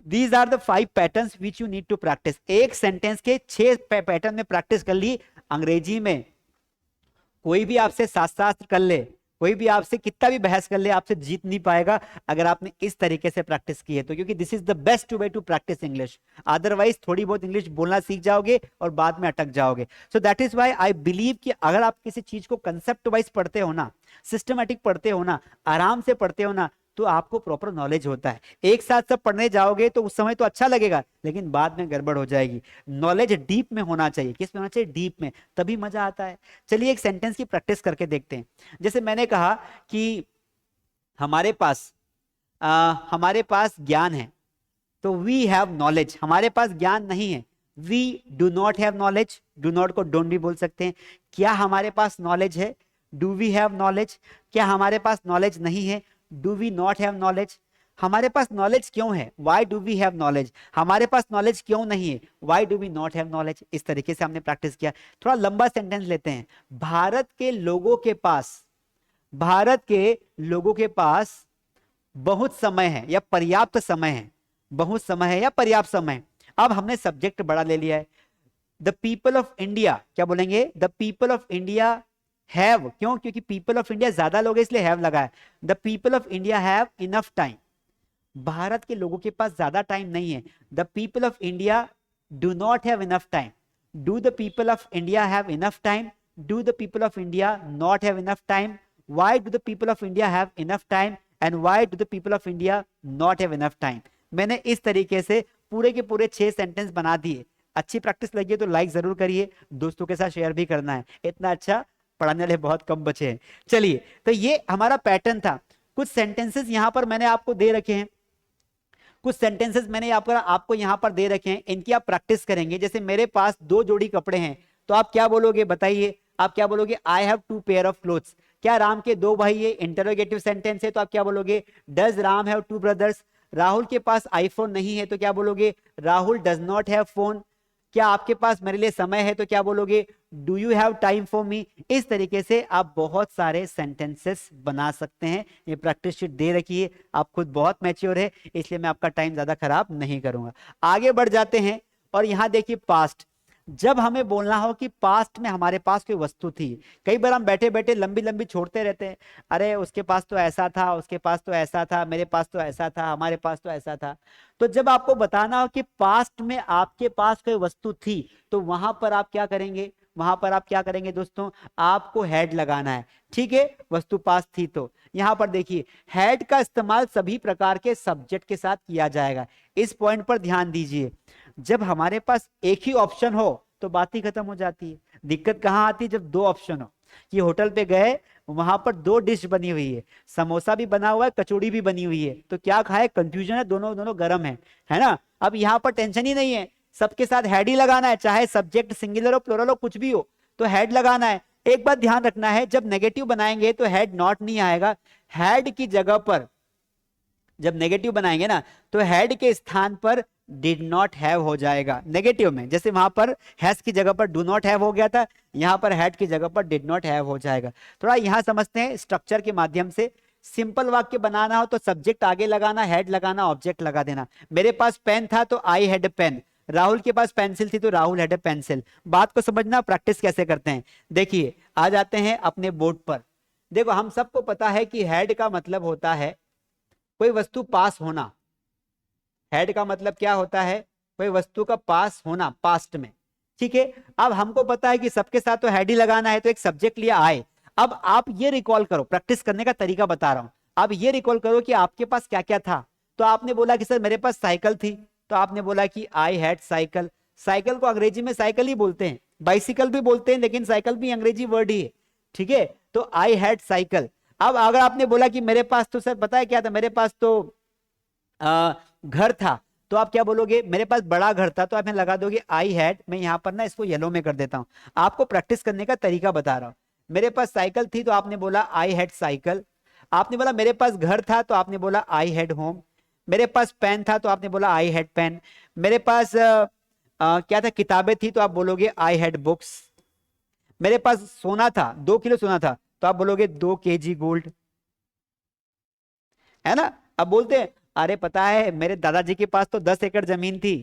These are the 5 patterns which you need to practice। एक सेंटेंस के 6 पैटर्न में प्रैक्टिस कर ली। अंग्रेजी में कोई भी आपसे शास्त्र कर ले, कोई भी आपसे कितना भी बहस कर ले, आपसे जीत नहीं पाएगा अगर आपने इस तरीके से प्रैक्टिस की है तो, क्योंकि this is the best way to practise English. Otherwise थोड़ी बहुत इंग्लिश बोलना सीख जाओगे और बाद में अटक जाओगे। So that is why I believe कि अगर आप किसी चीज को कंसेप्ट वाइज पढ़ते हो ना, सिस्टमेटिक पढ़ते हो ना, आराम से पढ़ते हो ना, तो आपको प्रॉपर नॉलेज होता है। एक साथ सब पढ़ने जाओगे तो उस समय तो अच्छा लगेगा, लेकिन बाद में गड़बड़ हो जाएगी। नॉलेज डीप में होना चाहिए। किस में होना चाहिए? डीप में, तभी मजा आता है। चलिए एक सेंटेंस की प्रैक्टिस करके देखते हैं। जैसे मैंने कहा कि हमारे पास ज्ञान है, तो वी हैव नॉलेज, हमारे पास ज्ञान नहीं है। We do not have knowledge, do not को डोंट भी बोल सकते हैं। क्या हमारे पास नॉलेज है? Do we have knowledge. क्या हमारे पास नॉलेज नहीं है? Do we not have knowledge. हमारे पास नॉलेज क्यों है? Why do we have knowledge. हमारे पास नॉलेज क्यों नहीं है? Why do we not have knowledge. इस तरीके से हमने प्रैक्टिस किया। थोड़ा लंबा सेंटेंस लेते हैं। भारत के लोगों के पास, भारत के लोगों के पास बहुत समय है या पर्याप्त समय है, बहुत समय है या पर्याप्त समय है। अब हमने सब्जेक्ट बड़ा ले लिया है। द पीपल ऑफ इंडिया, क्या बोलेंगे? The people of India have, क्यों? क्योंकि पीपल ऑफ इंडिया ज्यादा लोग हैं इसलिए हैव लगा है। The people of India have enough time, Bharat के लोगों के पास ज्यादा टाइम नहीं है। The people of India do not have enough time. Do the people of India have enough time? Do the people of India not have enough time? Why do the people of India have enough time and why do the people of India not have enough time? मैंने इस तरीके से पूरे के पूरे 6 sentence बना दिए। अच्छी प्रैक्टिस लगी है तो लाइक जरूर करिए, दोस्तों के साथ शेयर भी करना है, इतना अच्छा पढ़ाने वाले बहुत कम बचे हैं। चलिए, तो ये हमारा पैटर्न था। कुछ सेंटेंसेस यहां पर मैंने आपको दे रखे हैं, कुछ सेंटेंसेस मैंने आपको यहां पर दे रखे हैं, इनकी आप प्रैक्टिस करेंगे। जैसे मेरे पास 2 जोड़ी कपड़े हैं, तो आप क्या बोलोगे बताइए? आप क्या बोलोगे? I have 2 pair of clothes. क्या राम के 2 भाई है? इंटरोगेटिव सेंटेंस है, तो आप क्या बोलोगे? Does Ram have 2 brothers. Rahul के पास आईफोन नहीं है, तो क्या बोलोगे? Rahul does not have phone. क्या आपके पास मेरे लिए समय है, तो क्या बोलोगे? Do you have time for me. इस तरीके से आप बहुत सारे सेंटेंसेस बना सकते हैं। ये प्रैक्टिस शीट दे रखी है, आप खुद बहुत मैच्योर है, इसलिए मैं आपका टाइम ज्यादा खराब नहीं करूंगा। आगे बढ़ जाते हैं और यहां देखिए पास्ट। जब हमें बोलना हो कि पास्ट में हमारे पास कोई वस्तु थी, कई बार हम बैठे बैठे लंबी लंबी छोड़ते रहते हैं, अरे उसके पास तो ऐसा था, उसके पास तो ऐसा था, मेरे पास तो ऐसा था, हमारे पास तो ऐसा था। तो जब आपको बताना हो कि पास्ट में आपके पास कोई वस्तु थी, तो वहां पर आप क्या करेंगे? वहां पर आप क्या करेंगे दोस्तों? आपको हैड लगाना है। ठीक है, वस्तु पास थी तो यहां पर देखिए हैड का इस्तेमाल सभी प्रकार के सब्जेक्ट के साथ किया जाएगा। इस पॉइंट पर ध्यान दीजिए। जब हमारे पास एक ही ऑप्शन हो तो बात ही खत्म हो जाती है। दिक्कत कहां आती है? जब 2 ऑप्शन हो। ये होटल पे गए, वहां पर 2 डिश बनी हुई है, समोसा भी बना हुआ है, कचौड़ी भी बनी हुई है, तो क्या खाए? कंफ्यूजन है, दोनों दोनों गर्म है ना? अब यहां पर टेंशन ही नहीं है, सबके साथ हैड ही लगाना है, चाहे सब्जेक्ट सिंगुलर हो प्लुरल हो कुछ भी हो, तो हैड लगाना है। एक बात ध्यान रखना है, जब नेगेटिव बनाएंगे तो हैड नॉट नहीं आएगा। हैड की जगह पर जब नेगेटिव बनाएंगे ना, तो हैड के स्थान पर डिड नॉट हैव हो जाएगा नेगेटिव में। जैसे वहां पर हैज की जगह पर डू नॉट हैव हो गया था, यहां पर हैड की जगह पर डिड नॉट हैव हो जाएगा। थोड़ा यहां समझते हैं स्ट्रक्चर के माध्यम से। सिंपल वाक्य बनाना हो तो सब्जेक्ट आगे लगाना, हेड लगाना, ऑब्जेक्ट लगा देना। मेरे पास पेन था तो आई हैड पेन। राहुल के पास पेंसिल थी तो राहुल हैड ए पेंसिल। बात को समझना, प्रैक्टिस कैसे करते हैं देखिए। आ जाते हैं अपने बोर्ड पर। देखो, हम सबको पता है कि हैड का मतलब होता है कोई वस्तु पास होना। हैड का मतलब क्या होता है? कोई वस्तु का पास होना, पास्ट में। ठीक है, अब हमको पता है कि सबके साथ तो हैड ही लगाना है, तो एक सब्जेक्ट लिया आए। अब आप ये रिकॉल करो, प्रैक्टिस करने का तरीका बता रहा हूं। आप ये रिकॉल करो कि आपके पास क्या क्या था। तो आपने बोला कि सर मेरे पास साइकिल थी, तो आपने बोला कि आई हैड साइकिल। साइकिल को अंग्रेजी में साइकिल ही बोलते हैं, बाइसिकल भी बोलते हैं, लेकिन साइकिल भी अंग्रेजी वर्ड ही है। ठीक है, तो आई हैड साइकिल। अब अगर आपने बोला कि मेरे पास तो सर पता है क्या था, मेरे पास तो घर था, तो आप क्या बोलोगे? मेरे पास बड़ा घर था, तो आप लगा दोगे आई हैड। मैं यहां पर ना इसको येलो में कर देता हूं, आपको प्रैक्टिस करने का तरीका बता रहा हूं। मेरे पास साइकिल थी तो आपने बोला आई हैड साइकिल। आपने बोला मेरे पास घर था तो आपने बोला आई हैड होम। मेरे पास पेन था तो आपने बोला आई हैड पेन। मेरे पास क्या था? किताबें थी, तो आप बोलोगे आई हैड बुक्स। मेरे पास सोना था, 2 किलो सोना था, तो आप बोलोगे 2 केजी गोल्ड। है ना? अब बोलते हैं अरे पता है मेरे दादाजी के पास तो 10 एकड़ जमीन थी,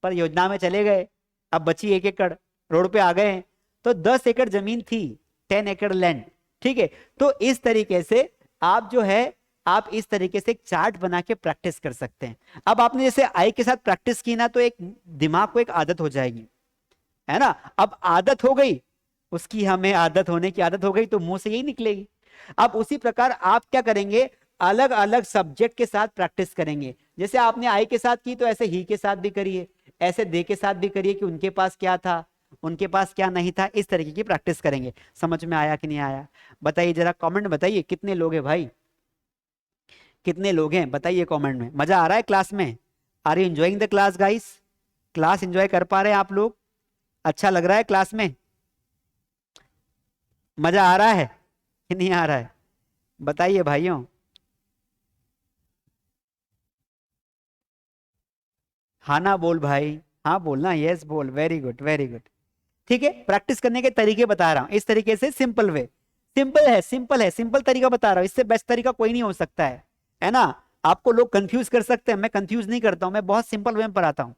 पर योजना में चले गए, अब बची 1 एकड़, रोड पे आ गए हैं, तो 10 एकड़ जमीन थी, 10 एकड़ लैंड। ठीक है, तो इस तरीके से आप जो है, आप इस तरीके से एक चार्ट बना के प्रैक्टिस कर सकते हैं। अब आपने जैसे आई के साथ प्रैक्टिस की ना, तो एक दिमाग को एक आदत हो जाएगी, है ना? अब आदत हो गई, उसकी हमें आदत होने की आदत हो गई, तो मुंह से यही निकलेगी। अब उसी प्रकार आप क्या करेंगे? अलग अलग सब्जेक्ट के साथ प्रैक्टिस करेंगे। जैसे आपने आई के साथ की, तो ऐसे ही के साथ भी करिए, ऐसे दे के साथ भी करिए कि उनके पास क्या था, उनके पास क्या नहीं था। इस तरीके की प्रैक्टिस करेंगे। समझ में आया कि नहीं आया? बताइए जरा, कमेंट बताइए कितने लोग हैं भाई, कितने लोग हैं बताइए कमेंट में। मजा आ रहा है क्लास में? Are you enjoying the class guys? Class enjoy कर पा रहे हैं आप लोग? अच्छा लग रहा है क्लास में? मजा आ रहा है कि नहीं आ रहा है? बताइए भाइयों। हाँ ना बोल भाई, हाँ बोलना, यस बोल, वेरी गुड वेरी गुड। ठीक है, प्रैक्टिस करने के तरीके बता रहा हूं इस तरीके से, सिंपल वे। सिंपल है, सिंपल है, सिंपल तरीका बता रहा हूं, इससे बेस्ट तरीका कोई नहीं हो सकता है ना? आपको लोग कंफ्यूज कर सकते हैं, मैं कंफ्यूज नहीं करता हूं, मैं बहुत सिंपल वे में पढ़ाता हूं।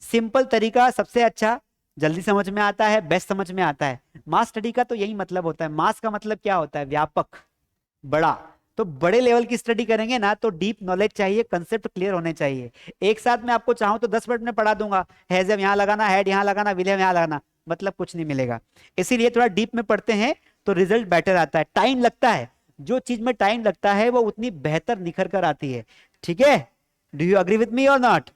सिंपल तरीका सबसे अच्छा, जल्दी समझ में आता है, बेस्ट समझ में आता है। मास स्टडी का तो यही मतलब होता है। मास का मतलब क्या होता है? व्यापक, बड़ा। तो बड़े लेवल की स्टडी करेंगे ना तो डीप नॉलेज चाहिए, कंसेप्ट क्लियर होने चाहिए। एक साथ में आपको चाहूं तो 10 मिनट में पढ़ा दूंगा, हैजम यहाँ लगाना, हेड यहाँ लगाना, विलियम यहाँ लगाना, मतलब कुछ नहीं मिलेगा। इसीलिए थोड़ा डीप में पढ़ते हैं तो रिजल्ट बेटर आता है। टाइम लगता है, जो चीज में टाइम लगता है वो उतनी बेहतर निखर कर आती है। ठीक है, do you agree with me और नॉट?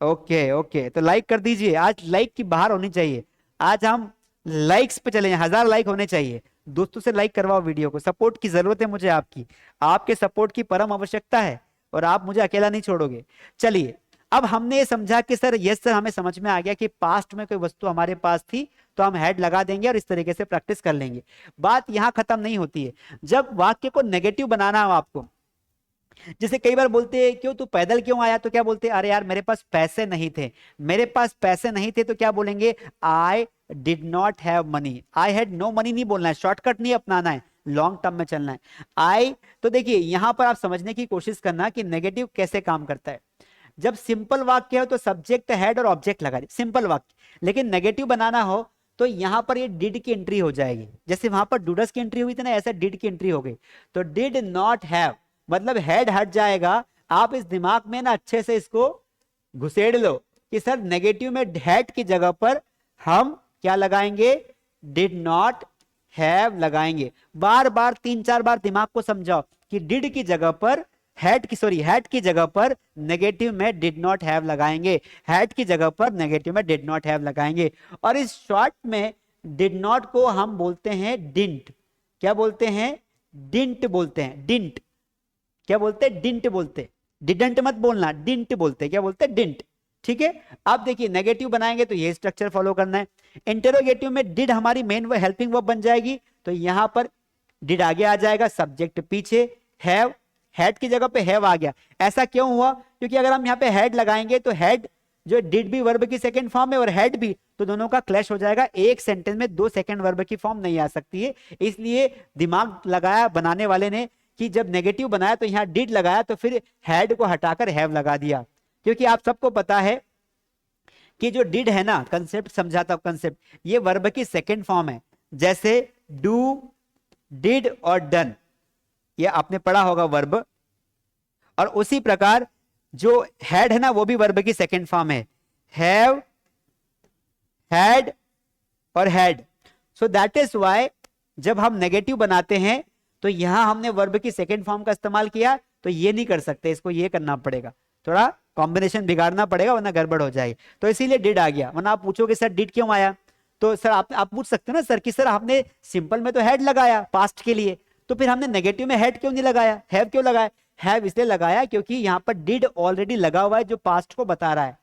ओके ओके, तो लाइक कर दीजिए, आज लाइक की बाहर होनी चाहिए। आज हम लाइक्स पे चले हैं, 1000 लाइक होने चाहिए। दोस्तों से लाइक करवाओ वीडियो को, सपोर्ट की जरूरत है मुझे आपकी, आपके सपोर्ट की परम आवश्यकता है, और आप मुझे अकेला नहीं छोड़ोगे। चलिए, अब हमने ये समझा कि सर, यस सर, हमें समझ में आ गया कि पास्ट में कोई वस्तु हमारे पास थी तो हम हेड लगा देंगे और इस तरीके से प्रैक्टिस कर लेंगे। बात यहां खत्म नहीं होती है। जब वाक्य को नेगेटिव बनाना हो आपको, जैसे कई बार बोलते हैं क्यों तू पैदल क्यों आया, तो क्या बोलते हैं? अरे यार मेरे पास पैसे नहीं थे। मेरे पास पैसे नहीं थे तो क्या बोलेंगे? I did not have money. I had no money नहीं बोलना है, शॉर्टकट नहीं अपनाना है, लॉन्ग टर्म में चलना है। आई, तो देखिए यहां पर आप समझने की कोशिश करना कि नेगेटिव कैसे काम करता है। जब सिंपल वाक्य हो तो सब्जेक्ट, हेड और ऑब्जेक्ट लगा दे, सिंपल वाक्य। लेकिन नेगेटिव बनाना हो तो यहां पर ये डिड की एंट्री हो जाएगी। जैसे वहां पर डूडस की एंट्री हुई थी ना, ऐसे डिड की एंट्री हो गई। तो डिड नॉट हैव मतलब हेड हट जाएगा। आप इस दिमाग में ना अच्छे से इसको घुसेड़ लो कि सर नेगेटिव में हेड की जगह पर हम क्या लगाएंगे? डिड नॉट हैव लगाएंगे। बार बार 3-4 बार दिमाग को समझाओ कि डिड की जगह पर हेड की जगह पर नेगेटिव में डिड नॉट हैव लगाएंगे, हेड की जगह पर नेगेटिव में डिड नॉट हैव लगाएंगे। और इस शॉर्ट में डिड नॉट को हम बोलते हैं डिंट। क्या बोलते हैं? डिंट बोलते हैं, डिंट। क्या बोलते? डिंट बोलते। डिडंट मत बोलना, डिंट बोलते। क्या बोलते? डिंट। ठीक है, अब देखिए नेगेटिव बनाएंगे तो ये स्ट्रक्चर फॉलो करना है। इंटरोगेटिव में डिड हमारी मेन वो हेल्पिंग वर्ब बन जाएगी, तो यहां पर डिड आगे आ जाएगा, सब्जेक्ट पीछे, हैव, हेड की जगह पे हैव आ गया। ऐसा क्यों हुआ? क्योंकि अगर हम यहाँ पे हेड लगाएंगे तो हेड जो डिड भी वर्ब की सेकंड फॉर्म है और हेड भी, तो दोनों का क्लैश हो जाएगा। एक सेंटेंस में 2 सेकंड वर्ब की फॉर्म नहीं आ सकती है। इसलिए दिमाग लगाया बनाने वाले ने कि जब नेगेटिव बनाया तो यहां डिड लगाया, तो फिर हेड को हटाकर हैव लगा दिया। क्योंकि आप सबको पता है कि जो डिड है ना, कंसेप्ट समझाता हूं, कंसेप्ट, ये वर्ब की सेकंड फॉर्म है। जैसे डू, डिड और डन, ये आपने पढ़ा होगा वर्ब। और उसी प्रकार जो हैड है ना, वो भी वर्ब की सेकंड फॉर्म है, हैव, हैड और had. So that is why जब हम नेगेटिव बनाते हैं तो यहां हमने वर्ब की सेकंड फॉर्म का इस्तेमाल किया, तो ये नहीं कर सकते, इसको ये करना पड़ेगा, थोड़ा कॉम्बिनेशन बिगाड़ना पड़ेगा वरना गड़बड़ हो जाएगी। तो इसीलिए डिड आ गया। वरना आप पूछोगे सर डिड क्यों आया, तो सर आप पूछ सकते हो ना सर कि सर आपने सिंपल में तो हेड लगाया पास्ट के लिए, तो फिर हमने नेगेटिव में हेड क्यों नहीं लगाया, हैव क्यों लगाया? हैव इसलिए लगाया क्योंकि यहां पर डिड ऑलरेडी लगा हुआ है जो पास्ट को बता रहा है।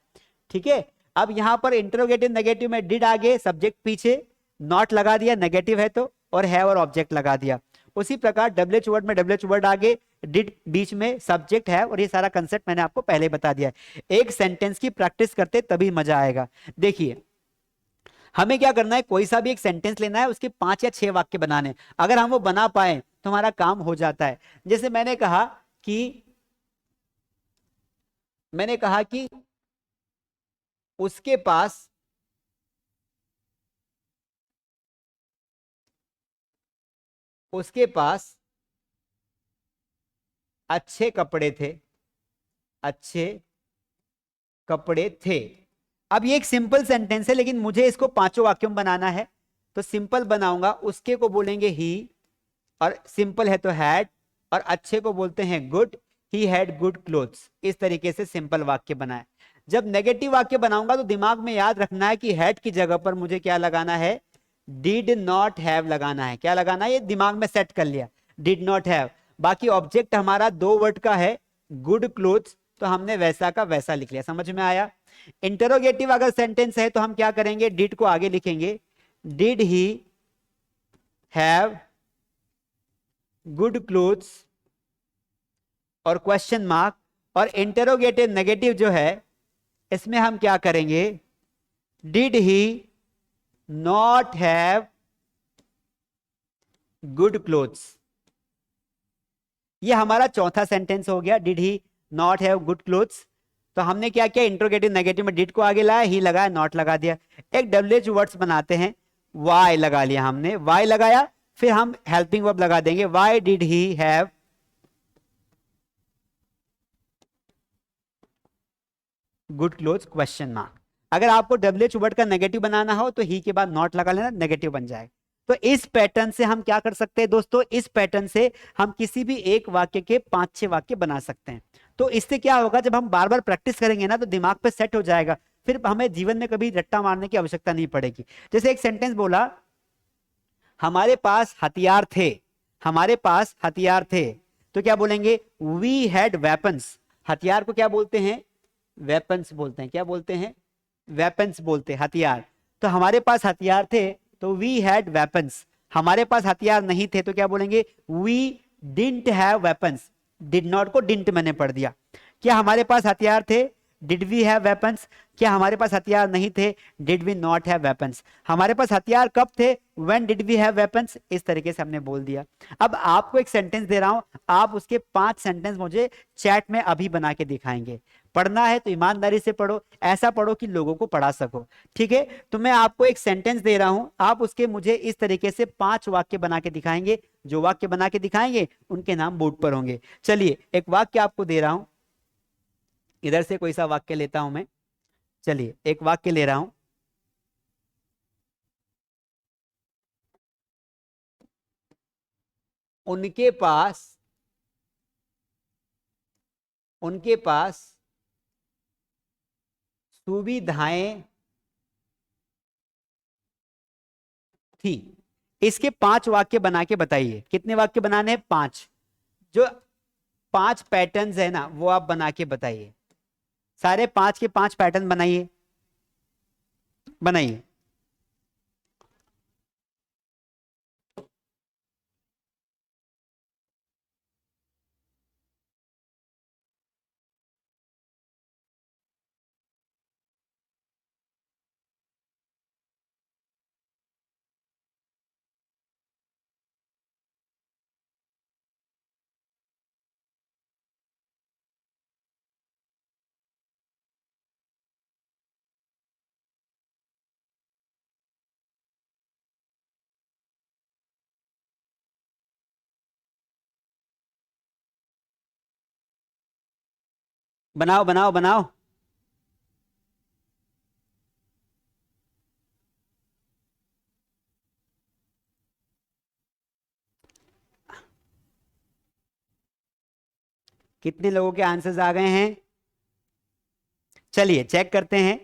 ठीक है, अब यहां पर इंटरोगेटिव नेगेटिव में डिड आगे, सब्जेक्ट पीछे, नॉट लगा दिया नेगेटिव है तो, और हैव और ऑब्जेक्ट लगा दिया। उसी प्रकार डब्ल्यूएच वर्ड में डब्ल्यूएच वर्ड आगे, डिड बीच में, सब्जेक्ट है, और ये सारा कंसेप्ट मैंने आपको पहले बता दिया है। एक सेंटेंस की प्रैक्टिस करते तभी मजा आएगा। देखिए हमें क्या करना है, कोई सा भी एक सेंटेंस लेना है, उसके 5 या 6 वाक्य बनाने। अगर हम वो बना पाए तो हमारा काम हो जाता है। जैसे कि मैंने कहा कि उसके पास उसके पास अच्छे कपड़े थे, अच्छे कपड़े थे। अब ये एक सिंपल सेंटेंस है, लेकिन मुझे इसको 5 वाक्यों में बनाना है। तो सिंपल बनाऊंगा, उसके को बोलेंगे ही, और सिंपल है तो हैड, और अच्छे को बोलते हैं good, he had good clothes. इस तरीके से सिंपल वाक्य बनाए। जब नेगेटिव वाक्य बनाऊंगा तो दिमाग में याद रखना है कि हैड की जगह पर मुझे क्या लगाना है? डिड नॉट हैव लगाना है। क्या लगाना है? ये दिमाग में सेट कर लिया, डिड नॉट हैव। बाकी ऑब्जेक्ट हमारा 2 वर्ड का है, गुड क्लोथ्स तो हमने वैसा का वैसा लिख लिया। समझ में आया? इंटरोगेटिव अगर सेंटेंस है तो हम क्या करेंगे, डिड को आगे लिखेंगे, did he have good clothes और क्वेश्चन मार्क। और इंटरोगेटिव नेगेटिव जो है इसमें हम क्या करेंगे, did he not have good clothes. ये हमारा चौथा सेंटेंस हो गया, did he not have good clothes. तो हमने क्या किया, इंट्रोगेटिव नेगेटिव में डिड को आगे लाया, ही लगाया, नॉट लगा दिया। एक डब्ल्यूएच वर्ड्स बनाते हैं, वाई लगा लिया हमने, वाई लगाया, फिर हम हेल्पिंग वर्ब लगा देंगे, why did he have good clothes question mark. अगर आपको डब्ल्यूएच वर्ड का नेगेटिव बनाना हो तो ही के बाद नॉट लगा लेना, नेगेटिव बन जाएगा। तो इस पैटर्न से हम क्या कर सकते हैं दोस्तों, इस पैटर्न से हम किसी भी एक वाक्य के 5-6 वाक्य बना सकते हैं। तो इससे क्या होगा, जब हम बार बार प्रैक्टिस करेंगे ना तो दिमाग पे सेट हो जाएगा, फिर हमें जीवन में कभी रट्टा मारने की आवश्यकता नहीं पड़ेगी। जैसे एक सेंटेंस बोला, हमारे पास हथियार थे, हमारे पास हथियार थे, तो क्या बोलेंगे, वी हैड वेपन्स। हथियार को क्या बोलते हैं, वेपन्स बोलते हैं। क्या बोलते हैं, वेपन्स बोलते हैं, हथियार। तो हमारे पास हथियार थे तो वी हैड वेपन्स। हमारे पास हथियार नहीं थे तो क्या बोलेंगे, we didn't have weapons. Did not को डिडंट मैंने पढ़ दिया। क्या हमारे पास हथियार थे, डिड वी हैव वेपन्स। क्या हमारे पास हथियार नहीं थे, did we not have weapons. हमारे पास हथियार कब थे, when did we have weapons. इस तरीके से हमने बोल दिया। अब आपको एक सेंटेंस दे रहा हूं, आप उसके 5 सेंटेंस मुझे चैट में अभी बना के दिखाएंगे। पढ़ना है तो ईमानदारी से पढ़ो, ऐसा पढ़ो कि लोगों को पढ़ा सको, ठीक है। तो मैं आपको एक सेंटेंस दे रहा हूं, आप उसके मुझे इस तरीके से 5 वाक्य बना के दिखाएंगे। जो वाक्य बना के दिखाएंगे उनके नाम बोर्ड पर होंगे। चलिए एक वाक्य आपको दे रहा हूं, इधर से कोई सा वाक्य लेता हूं मैं। चलिए एक वाक्य ले रहा हूं, उनके पास सुविधाएं थी। इसके 5 वाक्य बना के बताइए। कितने वाक्य बनाने हैं, 5। जो 5 पैटर्न्स है ना वो आप बना के बताइए। सारे 5 के 5 पैटर्न बनाइए, बनाइए। बनाओ बनाओ बनाओ। कितने लोगों के आंसर्स आ गए हैं, चलिए चेक करते हैं।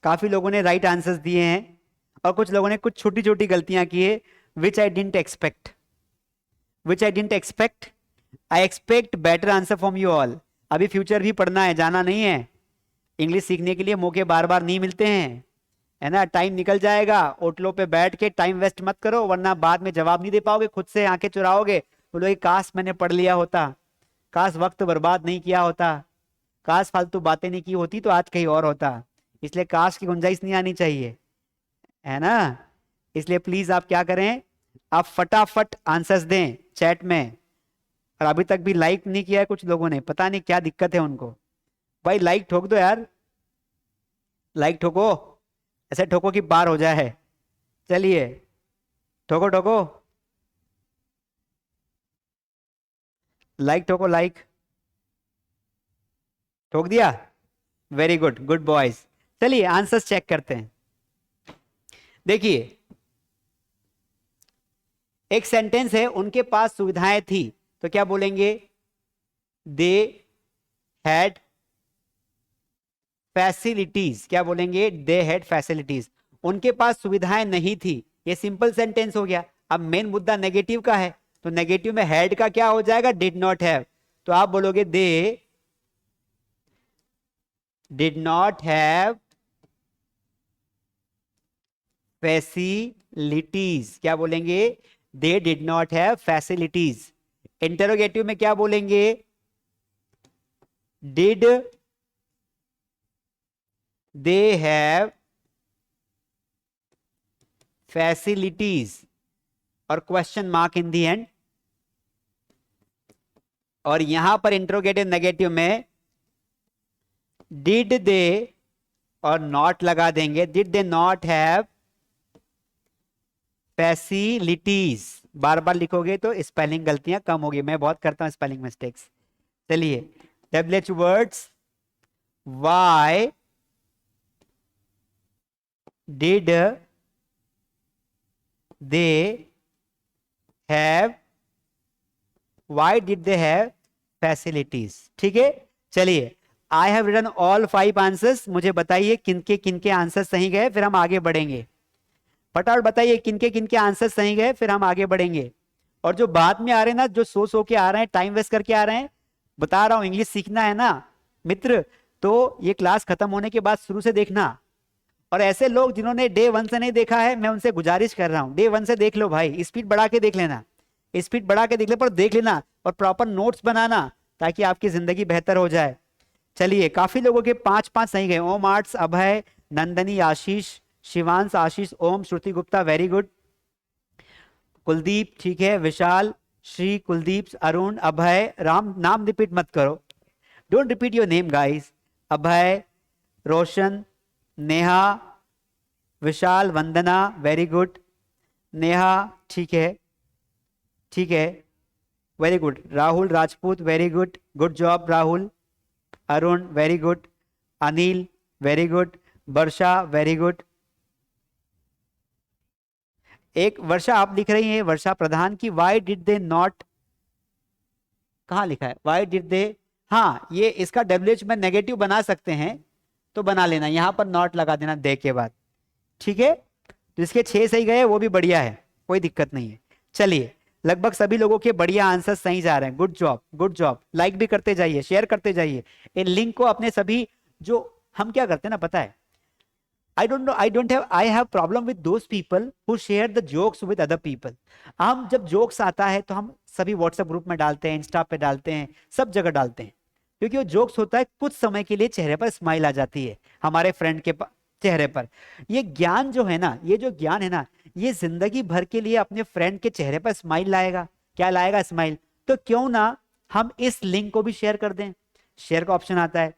काफी लोगों ने राइट आंसर्स दिए हैं और कुछ लोगों ने कुछ छोटी छोटी गलतियां की है। Which I didn't expect, which I didn't expect, I expect better answer from you all. अभी फ्यूचर भी पढ़ना है, जाना नहीं है। इंग्लिश सीखने के लिए मौके बार बार नहीं मिलते हैं, है ना। टाइम निकल जाएगा, होटलों पे बैठ के टाइम वेस्ट मत करो, वरना बाद में जवाब नहीं दे पाओगे, खुद से आंखें चुराओगे, बोलोगे काश मैंने पढ़ लिया होता, काश वक्त बर्बाद नहीं किया होता, काश फालतू बातें नहीं की होती तो आज कहीं और होता। इसलिए काश की गुंजाइश नहीं आनी चाहिए, है ना। इसलिए प्लीज आप क्या करें, आप फटाफट आंसर्स दें चैट में। और अभी तक भी लाइक नहीं किया है कुछ लोगों ने, पता नहीं क्या दिक्कत है उनको। भाई लाइक ठोक दो यार, लाइक ठोको, ऐसे ठोको कि पार हो जाए। चलिए ठोको ठोको, लाइक ठोको, लाइक ठोक दिया, वेरी गुड, गुड बॉयज। चलिए आंसर्स चेक करते हैं। देखिए एक सेंटेंस है, उनके पास सुविधाएं थी, तो क्या बोलेंगे, दे हैड फैसिलिटीज। क्या बोलेंगे, दे हैड फैसिलिटीज। उनके पास सुविधाएं नहीं थी, ये सिंपल सेंटेंस हो गया। अब मेन मुद्दा नेगेटिव का है, तो नेगेटिव में हैड का क्या हो जाएगा, डिड नॉट हैव। तो आप बोलोगे they did not have facilities. क्या बोलेंगे? They did not have facilities. Interrogative में क्या बोलेंगे? डिड दे हैव फैसिलिटीज और question mark in the end. और यहां पर इंटरोगेटिव नेगेटिव में डिड दे और नॉट लगा देंगे। Did they not have facilities. बार बार लिखोगे तो स्पेलिंग गलतियां कम होगी, मैं बहुत करता हूं स्पेलिंग मिस्टेक्स। चलिए, WH words, why did they have, why did they have facilities. ठीक है, चलिए, I have written all 5 answers. मुझे बताइए किनके आंसर सही गए, फिर हम आगे बढ़ेंगे। फटाफट बताइए किनके आंसर सही गए, फिर हम आगे बढ़ेंगे। और जो बाद में आ रहे हैं ना, जो सो के आ रहे हैं, टाइम वेस्ट करके आ रहे हैं, बता रहा हूं इंग्लिश सीखना है ना मित्र, तो ये क्लास खत्म होने के बाद शुरू से देखना। और ऐसे लोग जिन्होंने डे 1 से नहीं देखा है, मैं उनसे गुजारिश कर रहा हूं, डे 1 से देख लो भाई, स्पीड बढ़ा के देख लेना, स्पीड बढ़ा के देख ले, पर देख लेना और प्रॉपर नोट्स बनाना, ताकि आपकी जिंदगी बेहतर हो जाए। चलिए, काफी लोगों के 5-5 सही गए। ओम आर्ट्स, अभय, नंदनी, आशीष, शिवांश, आशीष, ओम, श्रुति गुप्ता, वेरी गुड। कुलदीप, ठीक है, विशाल, श्री, कुलदीप, अरुण, अभय, राम। नाम रिपीट मत करो, don't repeat your name guys. Abhay, Roshan, Neha, Vishal, Vandana, very good. Neha, ठीक है, ठीक है, very good. Rahul Rajput, very good, good job Rahul. Arun, very good. Anil, very good. Varsha, very good. एक वर्षा आप लिख रही हैं, वर्षा प्रधान की वाई डिड दे नॉट, कहां लिखा है वाई डिड दे? हाँ, ये इसका डब्ल्यूएच में नेगेटिव बना सकते हैं, तो बना लेना, यहां पर नॉट लगा देना दे के बाद। ठीक है, तो इसके 6 सही गए, वो भी बढ़िया है, कोई दिक्कत नहीं है। चलिए, लगभग सभी लोगों के बढ़िया आंसर सही जा रहे हैं, good job, good job. Like भी करते जाइए, शेयर करते जाइए इन लिंक को अपने सभी। जो हम क्या करते हैं ना, पता है, I don't know, I have problem with those people who share the jokes with other people. हम जब जोक्स आता है तो हम सभी व्हाट्सएप ग्रुप में डालते हैं, इंस्टा पे डालते हैं, सब जगह डालते हैं, क्योंकि वो जोक्स होता है, कुछ समय के लिए चेहरे पर स्माइल आ जाती है हमारे फ्रेंड के चेहरे पर। ये ज्ञान जो है ना, ये जो ज्ञान है ना, ये जिंदगी भर के लिए अपने फ्रेंड के चेहरे पर स्माइल लाएगा। क्या लाएगा? स्माइल। तो क्यों ना हम इस लिंक को भी शेयर कर दें। शेयर का ऑप्शन आता है,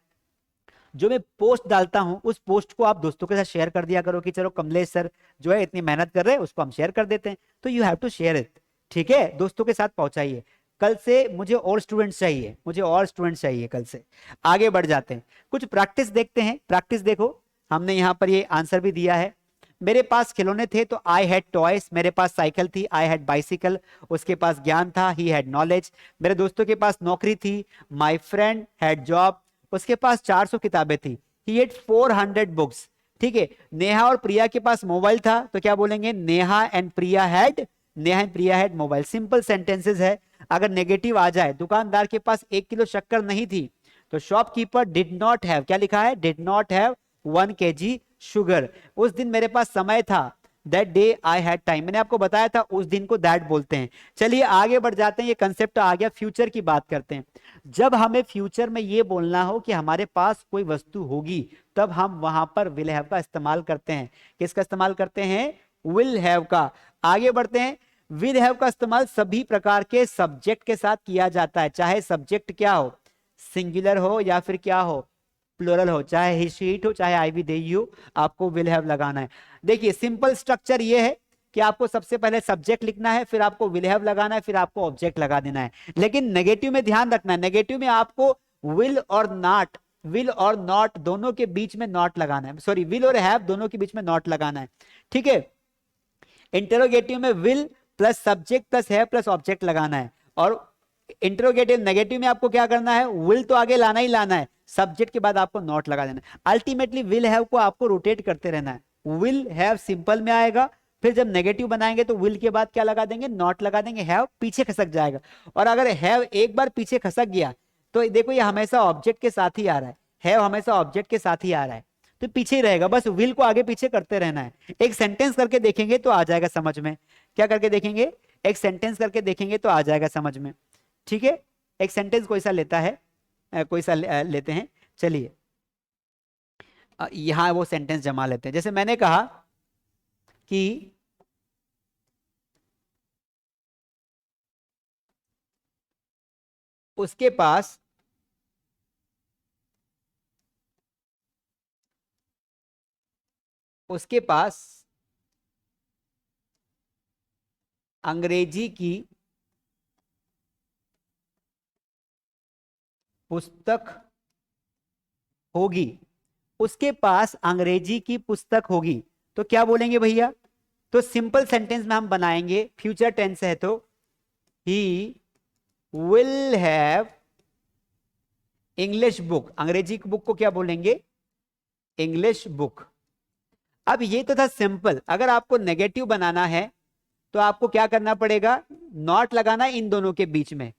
जो मैं पोस्ट डालता हूं उस पोस्ट को आप दोस्तों के साथ शेयर कर दिया करो, कि चलो कमलेश सर जो है इतनी मेहनत कर रहे हैं, उसको हम शेयर कर देते हैं। तो you have to share it, ठीक है, दोस्तों के साथ पहुंचाइए। कल से मुझे और स्टूडेंट्स चाहिए, मुझे और स्टूडेंट्स चाहिए कल से। आगे बढ़ जाते हैं, कुछ प्रैक्टिस देखते हैं। प्रैक्टिस देखो, हमने यहाँ पर ये आंसर भी दिया है। मेरे पास खिलौने थे तो आई हैड टॉयज, मेरे पास साइकिल थी, आई हैड बाइसिकल, उसके पास ज्ञान था, ही हैड नॉलेज। मेरे दोस्तों के पास नौकरी थी, माई फ्रेंड हैड जॉब, उसके पास 400 किताबें थी, ही हैड 400 बुक्स। ठीक है, नेहा और प्रिया के पास मोबाइल था, तो क्या बोलेंगे? Neha and Priya had mobile. Simple sentences है। अगर नेगेटिव आ जाए, दुकानदार के पास 1 किलो शक्कर नहीं थी, तो शॉपकीपर डिड नॉट हैव, क्या लिखा है? Did not have 1 kg sugar. उस दिन मेरे पास समय था, that day I had time. मैंने आपको बताया था उस दिन को दैट बोलते हैं। चलिए आगे बढ़ जाते हैं, ये कंसेप्ट आ गया, फ्यूचर की बात करते हैं। जब हमें फ्यूचर में ये बोलना हो कि हमारे पास कोई वस्तु होगी, तब हम वहां पर विल हैव का इस्तेमाल करते हैं। किसका इस्तेमाल करते हैं? विल हैव का। आगे बढ़ते हैं, विल हैव का इस्तेमाल सभी प्रकार के सब्जेक्ट के साथ किया जाता है, चाहे सब्जेक्ट क्या हो, सिंगुलर हो या फिर क्या हो, प्लूरल हो, चाहे ही शीट हो, चाहे आई वी दे यू, आपको विल हैव लगाना है। देखिए सिंपल स्ट्रक्चर ये है कि आपको सबसे पहले सब्जेक्ट लिखना है, फिर आपको विल हैव लगाना है, फिर आपको ऑब्जेक्ट लगा देना है। लेकिन नेगेटिव में ध्यान रखना है, नेगेटिव में आपको विल और नॉट दोनों के बीच में नॉट लगाना है, सॉरी विल और हैव दोनों के बीच में नॉट लगाना है। ठीक है, इंटरोगेटिव में will plus subject plus have plus object लगाना है, और इंटरोगेटिव नेगेटिव में आपको क्या करना है? विल तो आगे लाना ही लाना है, सब्जेक्ट के बाद आपको नॉट लगा देना है। अल्टीमेटली विल हैव को आपको रोटेट करते रहना है। विल हैव सिंपल में आएगा, फिर जब नेगेटिव बनाएंगे तो विल के बाद क्या लगा देंगे, नॉट लगा देंगे, हैव पीछे खसक जाएगा। और अगर हैव एक बार पीछे खसक गया तो देखो ये हमेशा ऑब्जेक्ट के साथ ही आ रहा है, हैव हमेशा ऑब्जेक्ट के साथ ही आ रहा है, तो पीछे ही रहेगा, बस विल को आगे पीछे करते रहना है। एक सेंटेंस करके देखेंगे तो आ जाएगा समझ में। क्या करके देखेंगे, एक सेंटेंस करके देखेंगे तो आ जाएगा समझ में। ठीक है, एक सेंटेंस कोई सा लेता है, कोई सा लेते हैं, चलिए यहां वो सेंटेंस जमा लेते हैं। जैसे मैंने कहा कि उसके पास उसके पास अंग्रेजी की पुस्तक होगी, उसके पास अंग्रेजी की पुस्तक होगी, तो क्या बोलेंगे भैया, तो सिंपल सेंटेंस में हम बनाएंगे, फ्यूचर टेंस है तो he will have English book, अंग्रेजी की बुक को क्या बोलेंगे, इंग्लिश बुक। अब ये तो था सिंपल। अगर आपको नेगेटिव बनाना है तो आपको क्या करना पड़ेगा, नॉट लगाना इन दोनों के बीच में,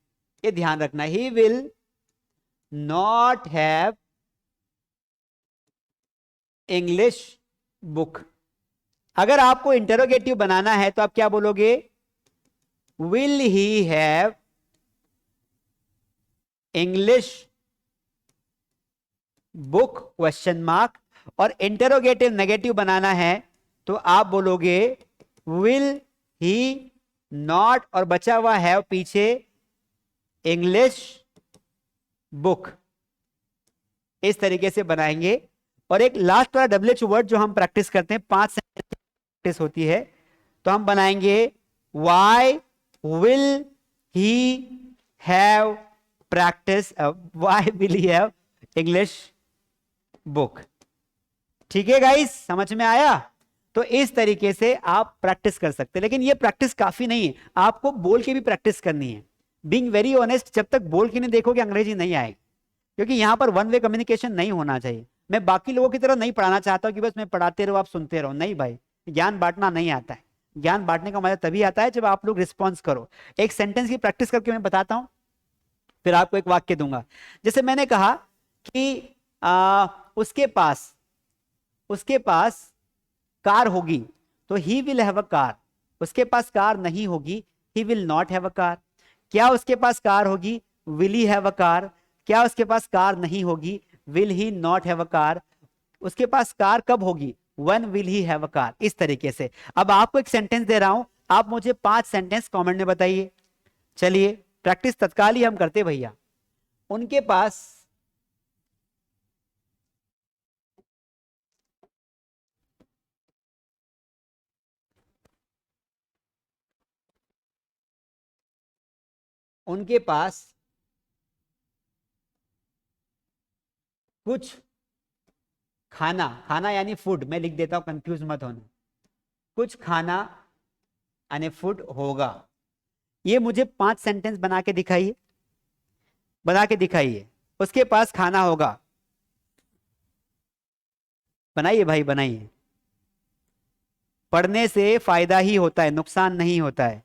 ये ध्यान रखना, he will not have English book. अगर आपको इंटरोगेटिव बनाना है तो आप क्या बोलोगे, will he have English book question mark. और इंटरोगेटिव नेगेटिव बनाना है तो आप बोलोगे विल ही नॉट और बचा हुआ हैव पीछे इंग्लिश बुक। इस तरीके से बनाएंगे। और एक लास्ट वाला डब्ल्यूएच वर्ड जो हम प्रैक्टिस करते हैं, 5 प्रैक्टिस होती है, तो हम बनाएंगे why will he have practice, why will he have English book. ठीक है गाइस, समझ में आया। तो इस तरीके से आप प्रैक्टिस कर सकते हैं, लेकिन ये प्रैक्टिस काफी नहीं है, आपको बोल के भी प्रैक्टिस करनी है। बीइंग वेरी ऑनेस्ट, जब तक बोल के नहीं देखोगे अंग्रेजी नहीं आएगी, क्योंकि यहां पर वन वे कम्युनिकेशन नहीं होना चाहिए। मैं बाकी लोगों की तरह नहीं पढ़ाना चाहता हूं कि बस मैं पढ़ाते रहो आप सुनते रहो, नहीं भाई, ज्ञान बांटना नहीं आता है। ज्ञान बांटने का मजा तभी आता है जब आप लोग रिस्पॉन्स करो। एक सेंटेंस की प्रैक्टिस करके मैं बताता हूं, फिर आपको एक वाक्य दूंगा। जैसे मैंने कहा कि उसके पास कार होगी, तो he will have a car. उसके पास कार नहीं होगी, he will not have a car. क्या उसके पास कार होगी, will he have a car. क्या उसके पास कार नहीं होगी, will he not have a car. उसके पास कार कब होगी, when will he have a car. इस तरीके से। अब आपको एक सेंटेंस दे रहा हूं, आप मुझे 5 सेंटेंस कमेंट में बताइए। चलिए प्रैक्टिस तत्काल ही हम करते भैया। उनके पास उनके पास कुछ खाना, खाना यानी फूड, मैं लिख देता हूं कंफ्यूज मत होना, कुछ खाना यानी फूड होगा। ये मुझे 5 सेंटेंस बना के दिखाइए, बना के दिखाइए। उसके पास खाना होगा, बनाइए भाई बनाइए। पढ़ने से फायदा ही होता है, नुकसान नहीं होता है।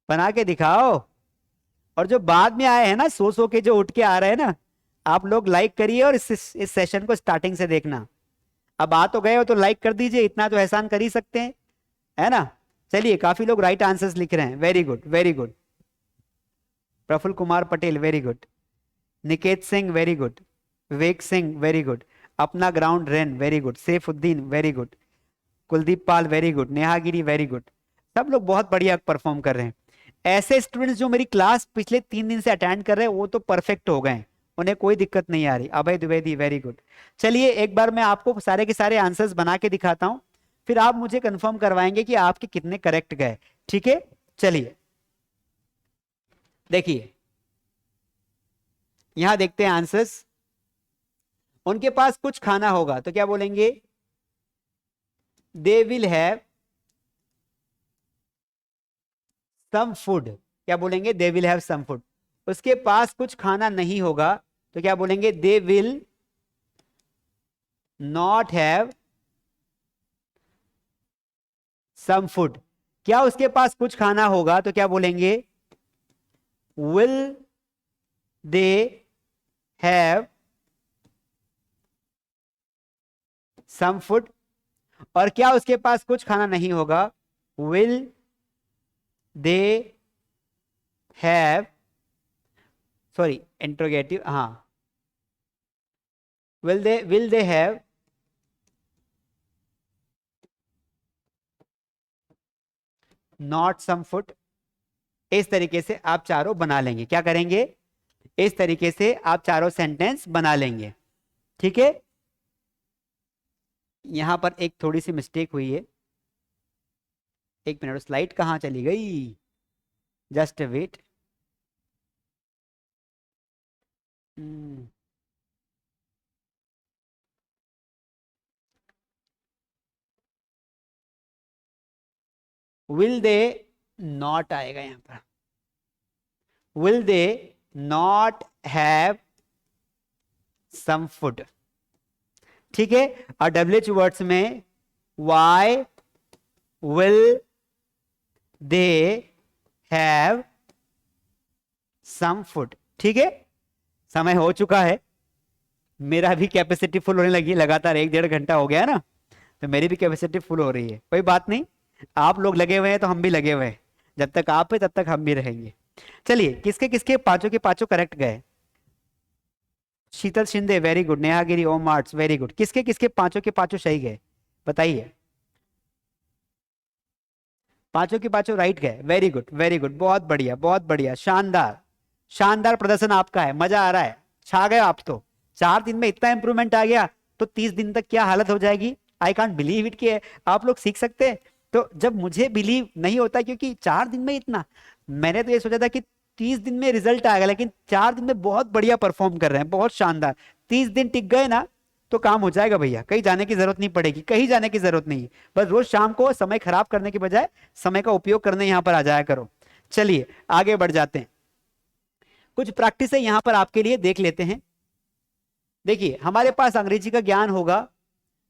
बना के दिखाओ। और जो बाद में आए हैं ना, सो के जो उठ के आ रहे हैं ना, आप लोग लाइक करिए और इस सेशन को स्टार्टिंग से देखना। अब आ तो गए हो तो लाइक कर दीजिए, इतना तो एहसान कर ही सकते हैं, है ना। चलिए, काफी लोग राइट आंसर्स लिख रहे हैं, very good very good. Praful Kumar Patel very good, Niket Singh very good, Vivek Singh very good, अपना ground rain very good, Saifuddin very good, Kuldeep Pal very good, Nehagiri very good. सब लोग बहुत बढ़िया परफॉर्म कर रहे हैं। ऐसे स्टूडेंट्स जो मेरी क्लास पिछले 3 दिन से अटेंड कर रहे हैं वो तो परफेक्ट हो गए हैं, उन्हें कोई दिक्कत नहीं आ रही। अभय द्विवेदी वेरी गुड। चलिए एक बार मैं आपको सारे के सारे आंसर्स बना के दिखाता हूं, फिर आप मुझे कंफर्म करवाएंगे कि आपके कितने करेक्ट गए। ठीक है, चलिए देखिए यहां देखते हैं आंसर्स। उनके पास कुछ खाना होगा तो क्या बोलेंगे, they will have some food, क्या बोलेंगे, they will have some food. उसके पास कुछ खाना नहीं होगा तो क्या बोलेंगे, they will not have some food. क्या उसके पास कुछ खाना होगा तो क्या बोलेंगे, will they have some food. और क्या उसके पास कुछ खाना नहीं होगा, will they have, sorry interrogative, हाँ, will they have not some food. इस तरीके से आप चारों बना लेंगे, क्या करेंगे, इस तरीके से आप चारों सेंटेंस बना लेंगे। ठीक है, यहां पर एक थोड़ी सी मिस्टेक हुई है, एक मिनट, स्लाइड कहाँ चली गई, just wait. Will they not आएगा यहां पर, will they not have some food. ठीक है, और WH वर्ड्स में why will they have some food. ठीक है, समय हो चुका है, मेरा भी कैपेसिटी फुल होने लगी, लगातार 1-1.5 घंटा हो गया ना, तो मेरी भी कैपेसिटी फुल हो रही है। कोई बात नहीं, आप लोग लगे हुए हैं तो हम भी लगे हुए हैं, जब तक आप है तब तक हम भी रहेंगे। चलिए, किसके किसके पांचों के पांचों करेक्ट गए, शीतल शिंदे वेरी गुड, नेहा गिरी, ओम आर्ट्स वेरी गुड, किसके किसके पांचों के पांचों सही गए बताइए, पांचों के पांचों राइट गए, वेरी गुड वेरी गुड, बहुत बढ़िया बहुत बढ़िया, शानदार शानदार प्रदर्शन आपका है, मजा आ रहा है, छा गए आप तो। 4 दिन में इतना इंप्रूवमेंट आ गया तो 30 दिन तक क्या हालत हो जाएगी, आई कांट बिलीव इट कि आप लोग सीख सकते हैं। तो जब मुझे बिलीव नहीं होता, क्योंकि 4 दिन में इतना, मैंने तो ये सोचा था कि 30 दिन में रिजल्ट आएगा, लेकिन 4 दिन में बहुत बढ़िया परफॉर्म कर रहे हैं, बहुत शानदार। 30 दिन टिक गए ना तो काम हो जाएगा भैया, कहीं जाने की जरूरत नहीं पड़ेगी, कहीं जाने की जरूरत नहीं, बस रोज शाम को समय खराब करने के बजाय समय का उपयोग करने यहां पर आ जाया करो। चलिए आगे बढ़ जाते हैं, कुछ प्रैक्टिस है यहां पर आपके लिए, देख लेते हैं। देखिए, हमारे पास अंग्रेजी का ज्ञान होगा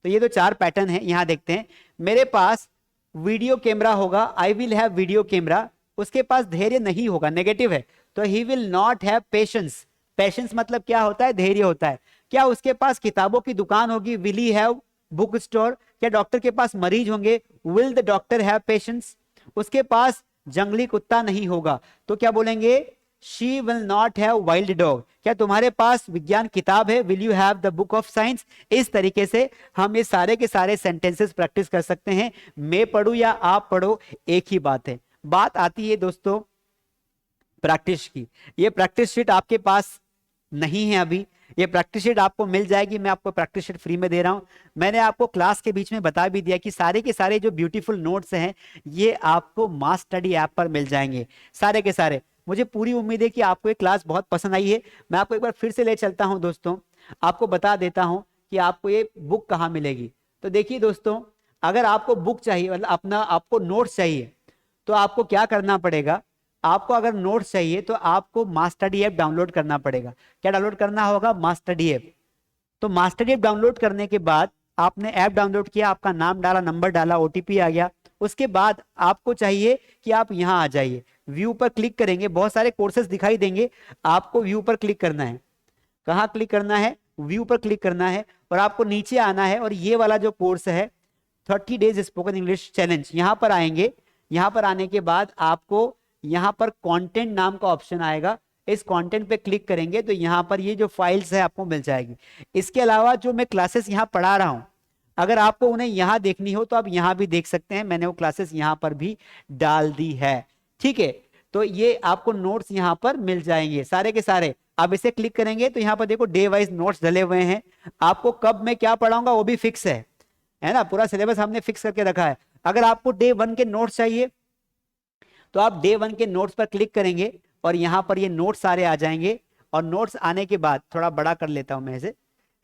तो ये तो 4 पैटर्न है, यहां देखते हैं। मेरे पास वीडियो कैमरा होगा, I will have video camera. उसके पास धैर्य नहीं होगा, नेगेटिव है, तो he will not have patience. Patience मतलब क्या होता है, धैर्य होता है। क्या उसके पास किताबों की दुकान होगी, will he have book store. क्या डॉक्टर के पास मरीज होंगे, will the doctor have patience. उसके पास जंगली कुत्ता नहीं होगा तो क्या बोलेंगे, she will not have wild dog. क्या तुम्हारे पास विज्ञान किताब है, will you have the book of science. इस तरीके से हम ये सारे के सारे सेंटेंसेस प्रैक्टिस कर सकते हैं, मैं पढ़ूं या आप पढ़ो एक ही बात है। बात आती है दोस्तों प्रैक्टिस की, ये प्रैक्टिस शीट आपके पास नहीं है अभी, ये प्रैक्टिस शीट आपको मिल जाएगी, मैं आपको प्रैक्टिस शीट फ्री में दे रहा हूं। मैंने आपको क्लास के बीच में बता भी दिया कि सारे के सारे जो ब्यूटीफुल नोट्स हैं ये आपको मास स्टडी ऐप पर मिल जाएंगे, सारे के सारे। मुझे पूरी उम्मीद है कि आपको ये क्लास बहुत पसंद आई है। मैं आपको एक बार फिर से ले चलता हूं दोस्तों, आपको बता देता हूं कि आपको ये बुक कहाँ मिलेगी। तो देखिए दोस्तों, अगर आपको बुक चाहिए, मतलब अपना आपको नोट्स चाहिए, तो आपको क्या करना पड़ेगा, आपको अगर नोट्स चाहिए तो आपको मास्टरडी ऐप डाउनलोड करना पड़ेगा। क्या डाउनलोड करना होगा, मास्टरडी ऐप। तो मास्टरडी ऐप डाउनलोड करने के बाद आपने ऐप डाउनलोड किया, आपका नाम डाला, नंबर डाला, ओटीपी आ गया, उसके बाद आपको चाहिए कि आप यहां आ जाइए, व्यू पर क्लिक करेंगे, बहुत सारे कोर्सेज दिखाई देंगे, आपको व्यू पर क्लिक करना है। कहां क्लिक करना है, व्यू पर क्लिक करना है, और आपको नीचे आना है, और ये वाला जो कोर्स है 30 डेज स्पोकन इंग्लिश चैलेंज, यहां पर आएंगे। यहां पर आने के बाद आपको यहां पर कंटेंट नाम का ऑप्शन आएगा, इस कंटेंट पे क्लिक करेंगे तो यहां पर ये जो फाइल्स है आपको मिल जाएगी। इसके अलावा जो मैं क्लासेस यहां पढ़ा रहा हूं, अगर आपको उन्हें यहां देखनी हो तो आप यहां भी देख सकते हैं, मैंने वो क्लासेस यहां पर भी डाल दी है। ठीक है, तो ये आपको नोट्स यहां पर मिल जाएंगे सारे के सारे। आप इसे क्लिक करेंगे तो यहां पर देखो डे वाइज नोट्स डले हुए हैं, आपको कब मैं क्या पढ़ाऊंगा वो भी फिक्स है ना, पूरा सिलेबस हमने फिक्स करके रखा है। अगर आपको डे 1 के नोट्स चाहिए तो आप डे 1 के नोट्स पर क्लिक करेंगे और यहां पर ये नोट्स सारे आ जाएंगे। और नोट्स आने के बाद थोड़ा बड़ा कर लेता हूं मैं इसे,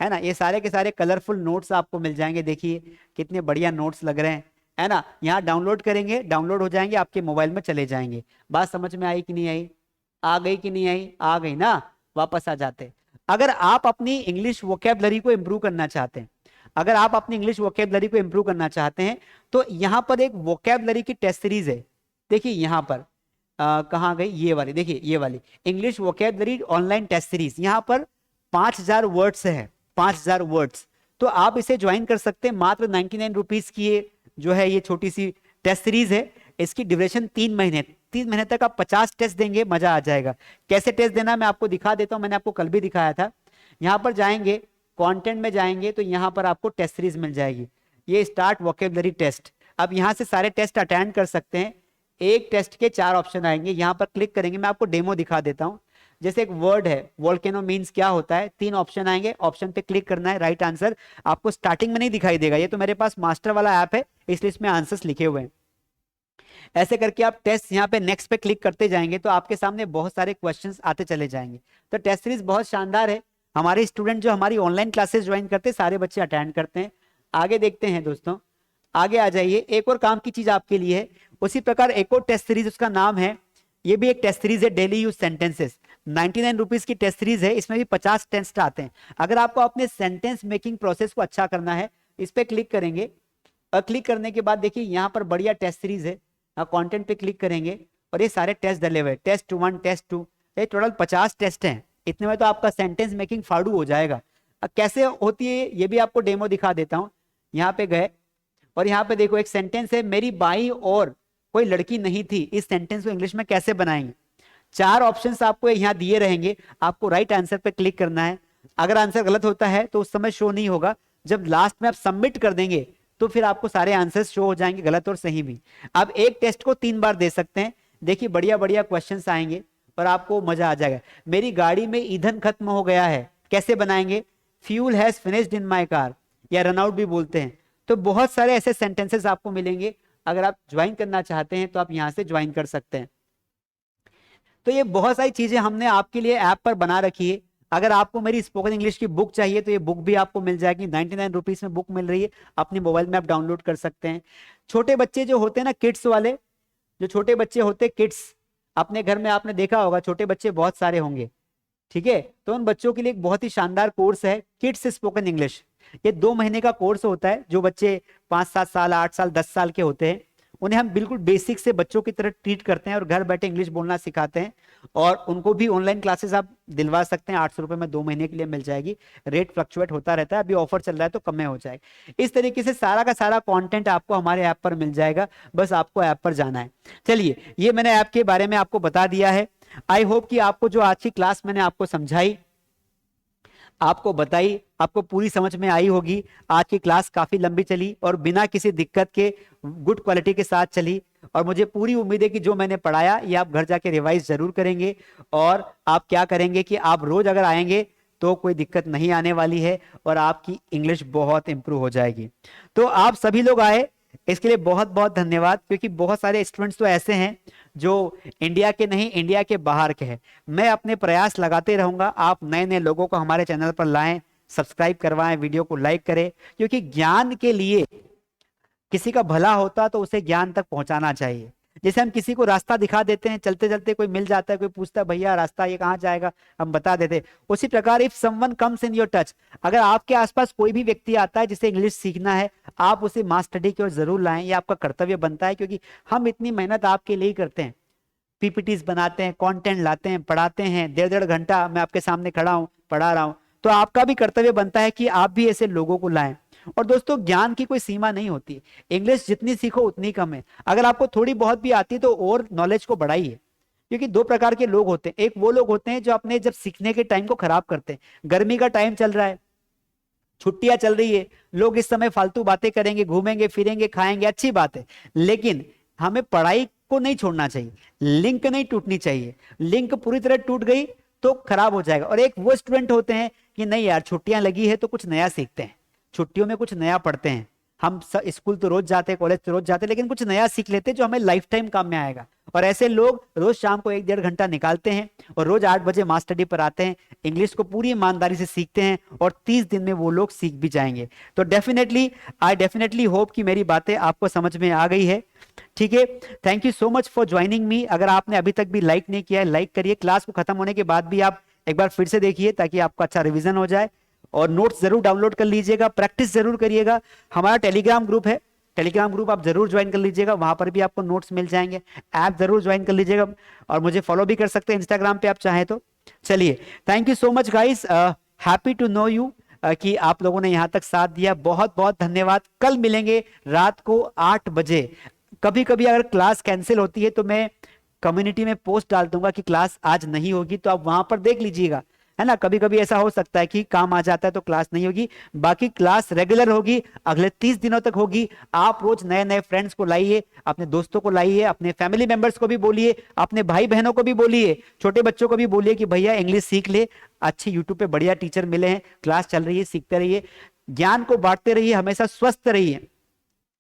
है ना, ये सारे के सारे कलरफुल नोट्स आपको मिल जाएंगे। देखिए कितने बढ़िया नोट्स लग रहे हैं, है ना। यहाँ डाउनलोड करेंगे, डाउनलोड हो जाएंगे, आपके मोबाइल में चले जाएंगे। बात समझ में आई कि नहीं आई? आ गई कि नहीं आई? आ गई ना। वापस आ जाते। अगर आप अपनी इंग्लिश वोकेबलरी को इंप्रूव करना चाहते हैं, अगर आप अपनी इंग्लिश वोकेबलरी को इंप्रूव करना चाहते हैं, तो यहां पर एक वोकेबलरी की टेस्ट सीरीज है। देखिए यहां पर कहाँ गई ये वाली, देखिए ये वाली English vocabulary online test series. यहां पर 5000 वर्ड्स है, 5000 वर्ड्स। तो आप इसे ज्वाइन कर सकते हैं, मात्र 99 रुपीज की ये जो है ये छोटी सी टेस्ट सीरीज है। इसकी ड्यूरेशन 3 महीने, 3 महीने तक आप 50 टेस्ट देंगे, मजा आ जाएगा। कैसे टेस्ट देना मैं आपको दिखा देता हूं, मैंने आपको कल भी दिखाया था। यहां पर जाएंगे, कंटेंट में जाएंगे, तो यहां पर आपको टेस्ट सीरीज मिल जाएगी, ये स्टार्ट वोकेबलरी टेस्ट। अब यहां से सारे टेस्ट अटेंड कर सकते हैं। एक टेस्ट के 4 ऑप्शन आएंगे, यहां पर क्लिक करेंगे, मैं आपको डेमो दिखा देता हूं। जैसे एक वर्ड है वोल्केनो मींस क्या होता है, 3 ऑप्शन आएंगे, ऑप्शन पे क्लिक करना है, राइट आंसर आपको स्टार्टिंग में नहीं दिखाई देगा, ये तो मेरे पास मास्टर वाला ऐप है इसलिए इसमें आंसर्स लिखे हुए हैं। ऐसे करके आप टेस्ट यहाँ पे नेक्स्ट पे क्लिक करते जाएंगे तो आपके सामने बहुत सारे क्वेश्चंस आते चले जाएंगे। तो टेस्ट सीरीज बहुत शानदार है। हमारे स्टूडेंट जो हमारी ऑनलाइन क्लासेस ज्वाइन करते हैं सारे बच्चे अटेंड करते हैं। आगे देखते हैं दोस्तों, आगे आ जाइए। एक और काम की चीज आपके लिए है, उसी प्रकार एक और टेस्ट सीरीज, उसका नाम है, ये भी एक टेस्ट सीरीज है, डेली यूज सेंटेंसेस। 99 रुपीज की टेस्ट सीरीज है, इसमें भी 50 टेस्ट आते हैं। अगर आपको अपने सेंटेंस मेकिंग प्रोसेस को अच्छा करना है, इस पे क्लिक करेंगे और क्लिक करने के बाद देखिए यहाँ पर बढ़िया टेस्ट सीरीज है। कंटेंट पे क्लिक करेंगे और ये सारे टेस्ट डले हुए, टेस्ट 1, टेस्ट 2, ये टोटल 50 टेस्ट हैं। इतने में तो आपका सेंटेंस मेकिंग फाड़ू हो जाएगा। अब कैसे होती है ये भी आपको डेमो दिखा देता हूँ। यहाँ पे गए और यहाँ पे देखो एक सेंटेंस है, मेरी बाई और कोई लड़की नहीं थी। इस सेंटेंस को इंग्लिश में कैसे बनाएंगे? 4 ऑप्शंस आपको यहाँ दिए रहेंगे, आपको राइट आंसर पे क्लिक करना है। अगर आंसर गलत होता है तो उस समय शो नहीं होगा, जब लास्ट में आप सबमिट कर देंगे तो फिर आपको सारे आंसर्स शो हो जाएंगे, गलत और सही भी। आप एक टेस्ट को 3 बार दे सकते हैं। देखिए बढ़िया बढ़िया क्वेश्चंस आएंगे और आपको मजा आ जाएगा। मेरी गाड़ी में ईंधन खत्म हो गया है, कैसे बनाएंगे? Fuel has finished in my car, या रन आउट भी बोलते हैं। तो बहुत सारे ऐसे सेंटेंसेस आपको मिलेंगे। अगर आप ज्वाइन करना चाहते हैं तो आप यहां से ज्वाइन कर सकते हैं। तो ये बहुत सारी चीजें हमने आपके लिए ऐप पर बना रखी है। अगर आपको मेरी स्पोकन इंग्लिश की बुक चाहिए तो ये बुक भी आपको मिल जाएगी, 99 रुपीज में बुक मिल रही है, अपने मोबाइल में आप डाउनलोड कर सकते हैं। छोटे बच्चे जो होते हैं ना, किड्स वाले, जो छोटे बच्चे होते हैं किड्स, अपने घर में आपने देखा होगा छोटे बच्चे बहुत सारे होंगे, ठीक है। तो उन बच्चों के लिए एक बहुत ही शानदार कोर्स है, किड्स स्पोकन इंग्लिश। ये 2 महीने का कोर्स होता है। जो बच्चे 5-7 साल, 8 साल, 10 साल के होते हैं, उन्हें हम बिल्कुल बेसिक से बच्चों की तरह ट्रीट करते हैं और घर बैठे इंग्लिश बोलना सिखाते हैं। और उनको भी ऑनलाइन क्लासेस आप दिलवा सकते हैं, 800 रुपए में 2 महीने के लिए मिल जाएगी। रेट फ्लक्चुएट होता रहता है, अभी ऑफर चल रहा है तो कम में हो जाएगा। इस तरीके से सारा का सारा कंटेंट आपको हमारे ऐप पर मिल जाएगा, बस आपको ऐप पर जाना है। चलिए, ये मैंने ऐप के बारे में आपको बता दिया है। आई होप कि आपको जो आज की क्लास मैंने आपको समझाई, आपको बताई, आपको पूरी समझ में आई होगी। आज की क्लास काफी लंबी चली और बिना किसी दिक्कत के गुड क्वालिटी के साथ चली। और मुझे पूरी उम्मीद है कि जो मैंने पढ़ाया ये आप घर जाके रिवाइज जरूर करेंगे। और आप क्या करेंगे कि आप रोज अगर आएंगे तो कोई दिक्कत नहीं आने वाली है और आपकी इंग्लिश बहुत इंप्रूव हो जाएगी। तो आप सभी लोग आए, इसके लिए बहुत बहुत धन्यवाद। क्योंकि बहुत सारे स्टूडेंट्स तो ऐसे हैं जो इंडिया के नहीं, इंडिया के बाहर के हैं। मैं अपने प्रयास लगाते रहूंगा, आप नए नए लोगों को हमारे चैनल पर लाएं, सब्सक्राइब करवाएं, वीडियो को लाइक करें। क्योंकि ज्ञान के लिए, किसी का भला होता तो उसे ज्ञान तक पहुंचाना चाहिए। जैसे हम किसी को रास्ता दिखा देते हैं, चलते चलते कोई मिल जाता है, कोई पूछता है भैया रास्ता ये कहाँ जाएगा, हम बता देते। उसी प्रकार if someone comes in your touch, अगर आपके आसपास कोई भी व्यक्ति आता है जिसे इंग्लिश सीखना है, आप उसे मास स्टडी की ओर जरूर लाएं, ये आपका कर्तव्य बनता है। क्योंकि हम इतनी मेहनत आपके लिए ही करते हैं, पीपीटीज बनाते हैं, कंटेंट लाते हैं, पढ़ाते हैं, 1.5 घंटा मैं आपके सामने खड़ा हूं, पढ़ा रहा हूं। तो आपका भी कर्तव्य बनता है कि आप भी ऐसे लोगों को लाएं। और दोस्तों, ज्ञान की कोई सीमा नहीं होती, इंग्लिश जितनी सीखो उतनी कम है। अगर आपको थोड़ी बहुत भी आती है तो और नॉलेज को बढ़ाइए। क्योंकि 2 प्रकार के लोग होते हैं, एक वो लोग होते हैं जो अपने जब सीखने के टाइम को खराब करते हैं। गर्मी का टाइम चल रहा है, छुट्टियां चल रही है, लोग इस समय फालतू बातें करेंगे, घूमेंगे फिरेंगे, खाएंगे, अच्छी बात है। लेकिन हमें पढ़ाई को नहीं छोड़ना चाहिए, लिंक नहीं टूटनी चाहिए। लिंक पूरी तरह टूट गई तो खराब हो जाएगा। और एक वो स्टूडेंट होते हैं कि नहीं यार छुट्टियां लगी है तो कुछ नया सीखते हैं, छुट्टियों में कुछ नया पढ़ते हैं, हम स्कूल तो रोज जाते हैं, कॉलेज तो रोज जाते हैं, लेकिन कुछ नया सीख लेते हैं जो हमें लाइफ टाइम काम में आएगा। और ऐसे लोग रोज शाम को 1-1.5 घंटा निकालते हैं और रोज 8 बजे मास स्टडी पर आते हैं, इंग्लिश को पूरी ईमानदारी से सीखते हैं और 30 दिन में वो लोग सीख भी जाएंगे। तो डेफिनेटली आई डेफिनेटली होप कि मेरी बातें आपको समझ में आ गई है। ठीक है, thank you so much for joining me. अगर आपने अभी तक भी लाइक नहीं किया है, लाइक करिए। क्लास को खत्म होने के बाद भी आप एक बार फिर से देखिए ताकि आपका अच्छा रिवीजन हो जाए। और नोट्स जरूर डाउनलोड कर लीजिएगा, प्रैक्टिस जरूर करिएगा। हमारा टेलीग्राम ग्रुप है, टेलीग्राम ग्रुप आप जरूर ज्वाइन कर लीजिएगा, वहां पर भी आपको नोट्स मिल जाएंगे। ऐप जरूर ज्वाइन कर लीजिएगा और मुझे फॉलो भी कर सकते हैं इंस्टाग्राम पे आप चाहें तो। चलिए, thank you so much guys, happy to know you कि आप लोगों ने यहां तक साथ दिया। बहुत बहुत धन्यवाद। कल मिलेंगे रात को 8 बजे। कभी कभी अगर क्लास कैंसिल होती है तो मैं कम्युनिटी में पोस्ट डाल दूंगा कि क्लास आज नहीं होगी, तो आप वहां पर देख लीजिएगा, है ना। कभी कभी ऐसा हो सकता है कि काम आ जाता है तो क्लास नहीं होगी। बाकी क्लास रेगुलर होगी, अगले 30 दिनों तक होगी। आप रोज नए नए फ्रेंड्स को लाइए, अपने दोस्तों को लाइए, अपने फैमिली मेंबर्स को भी बोलिए, अपने भाई बहनों को भी बोलिए, छोटे बच्चों को भी बोलिए कि भैया इंग्लिश सीख ले। अच्छे यूट्यूब पे बढ़िया टीचर मिले हैं, क्लास चल रही है, सीखते रहिए, ज्ञान को बांटते रहिए, हमेशा स्वस्थ रहिए,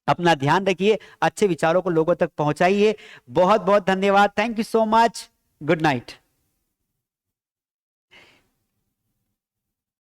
अपना ध्यान रखिए, अच्छे विचारों को लोगों तक पहुंचाइए। बहुत बहुत धन्यवाद। Thank you so much. Good night.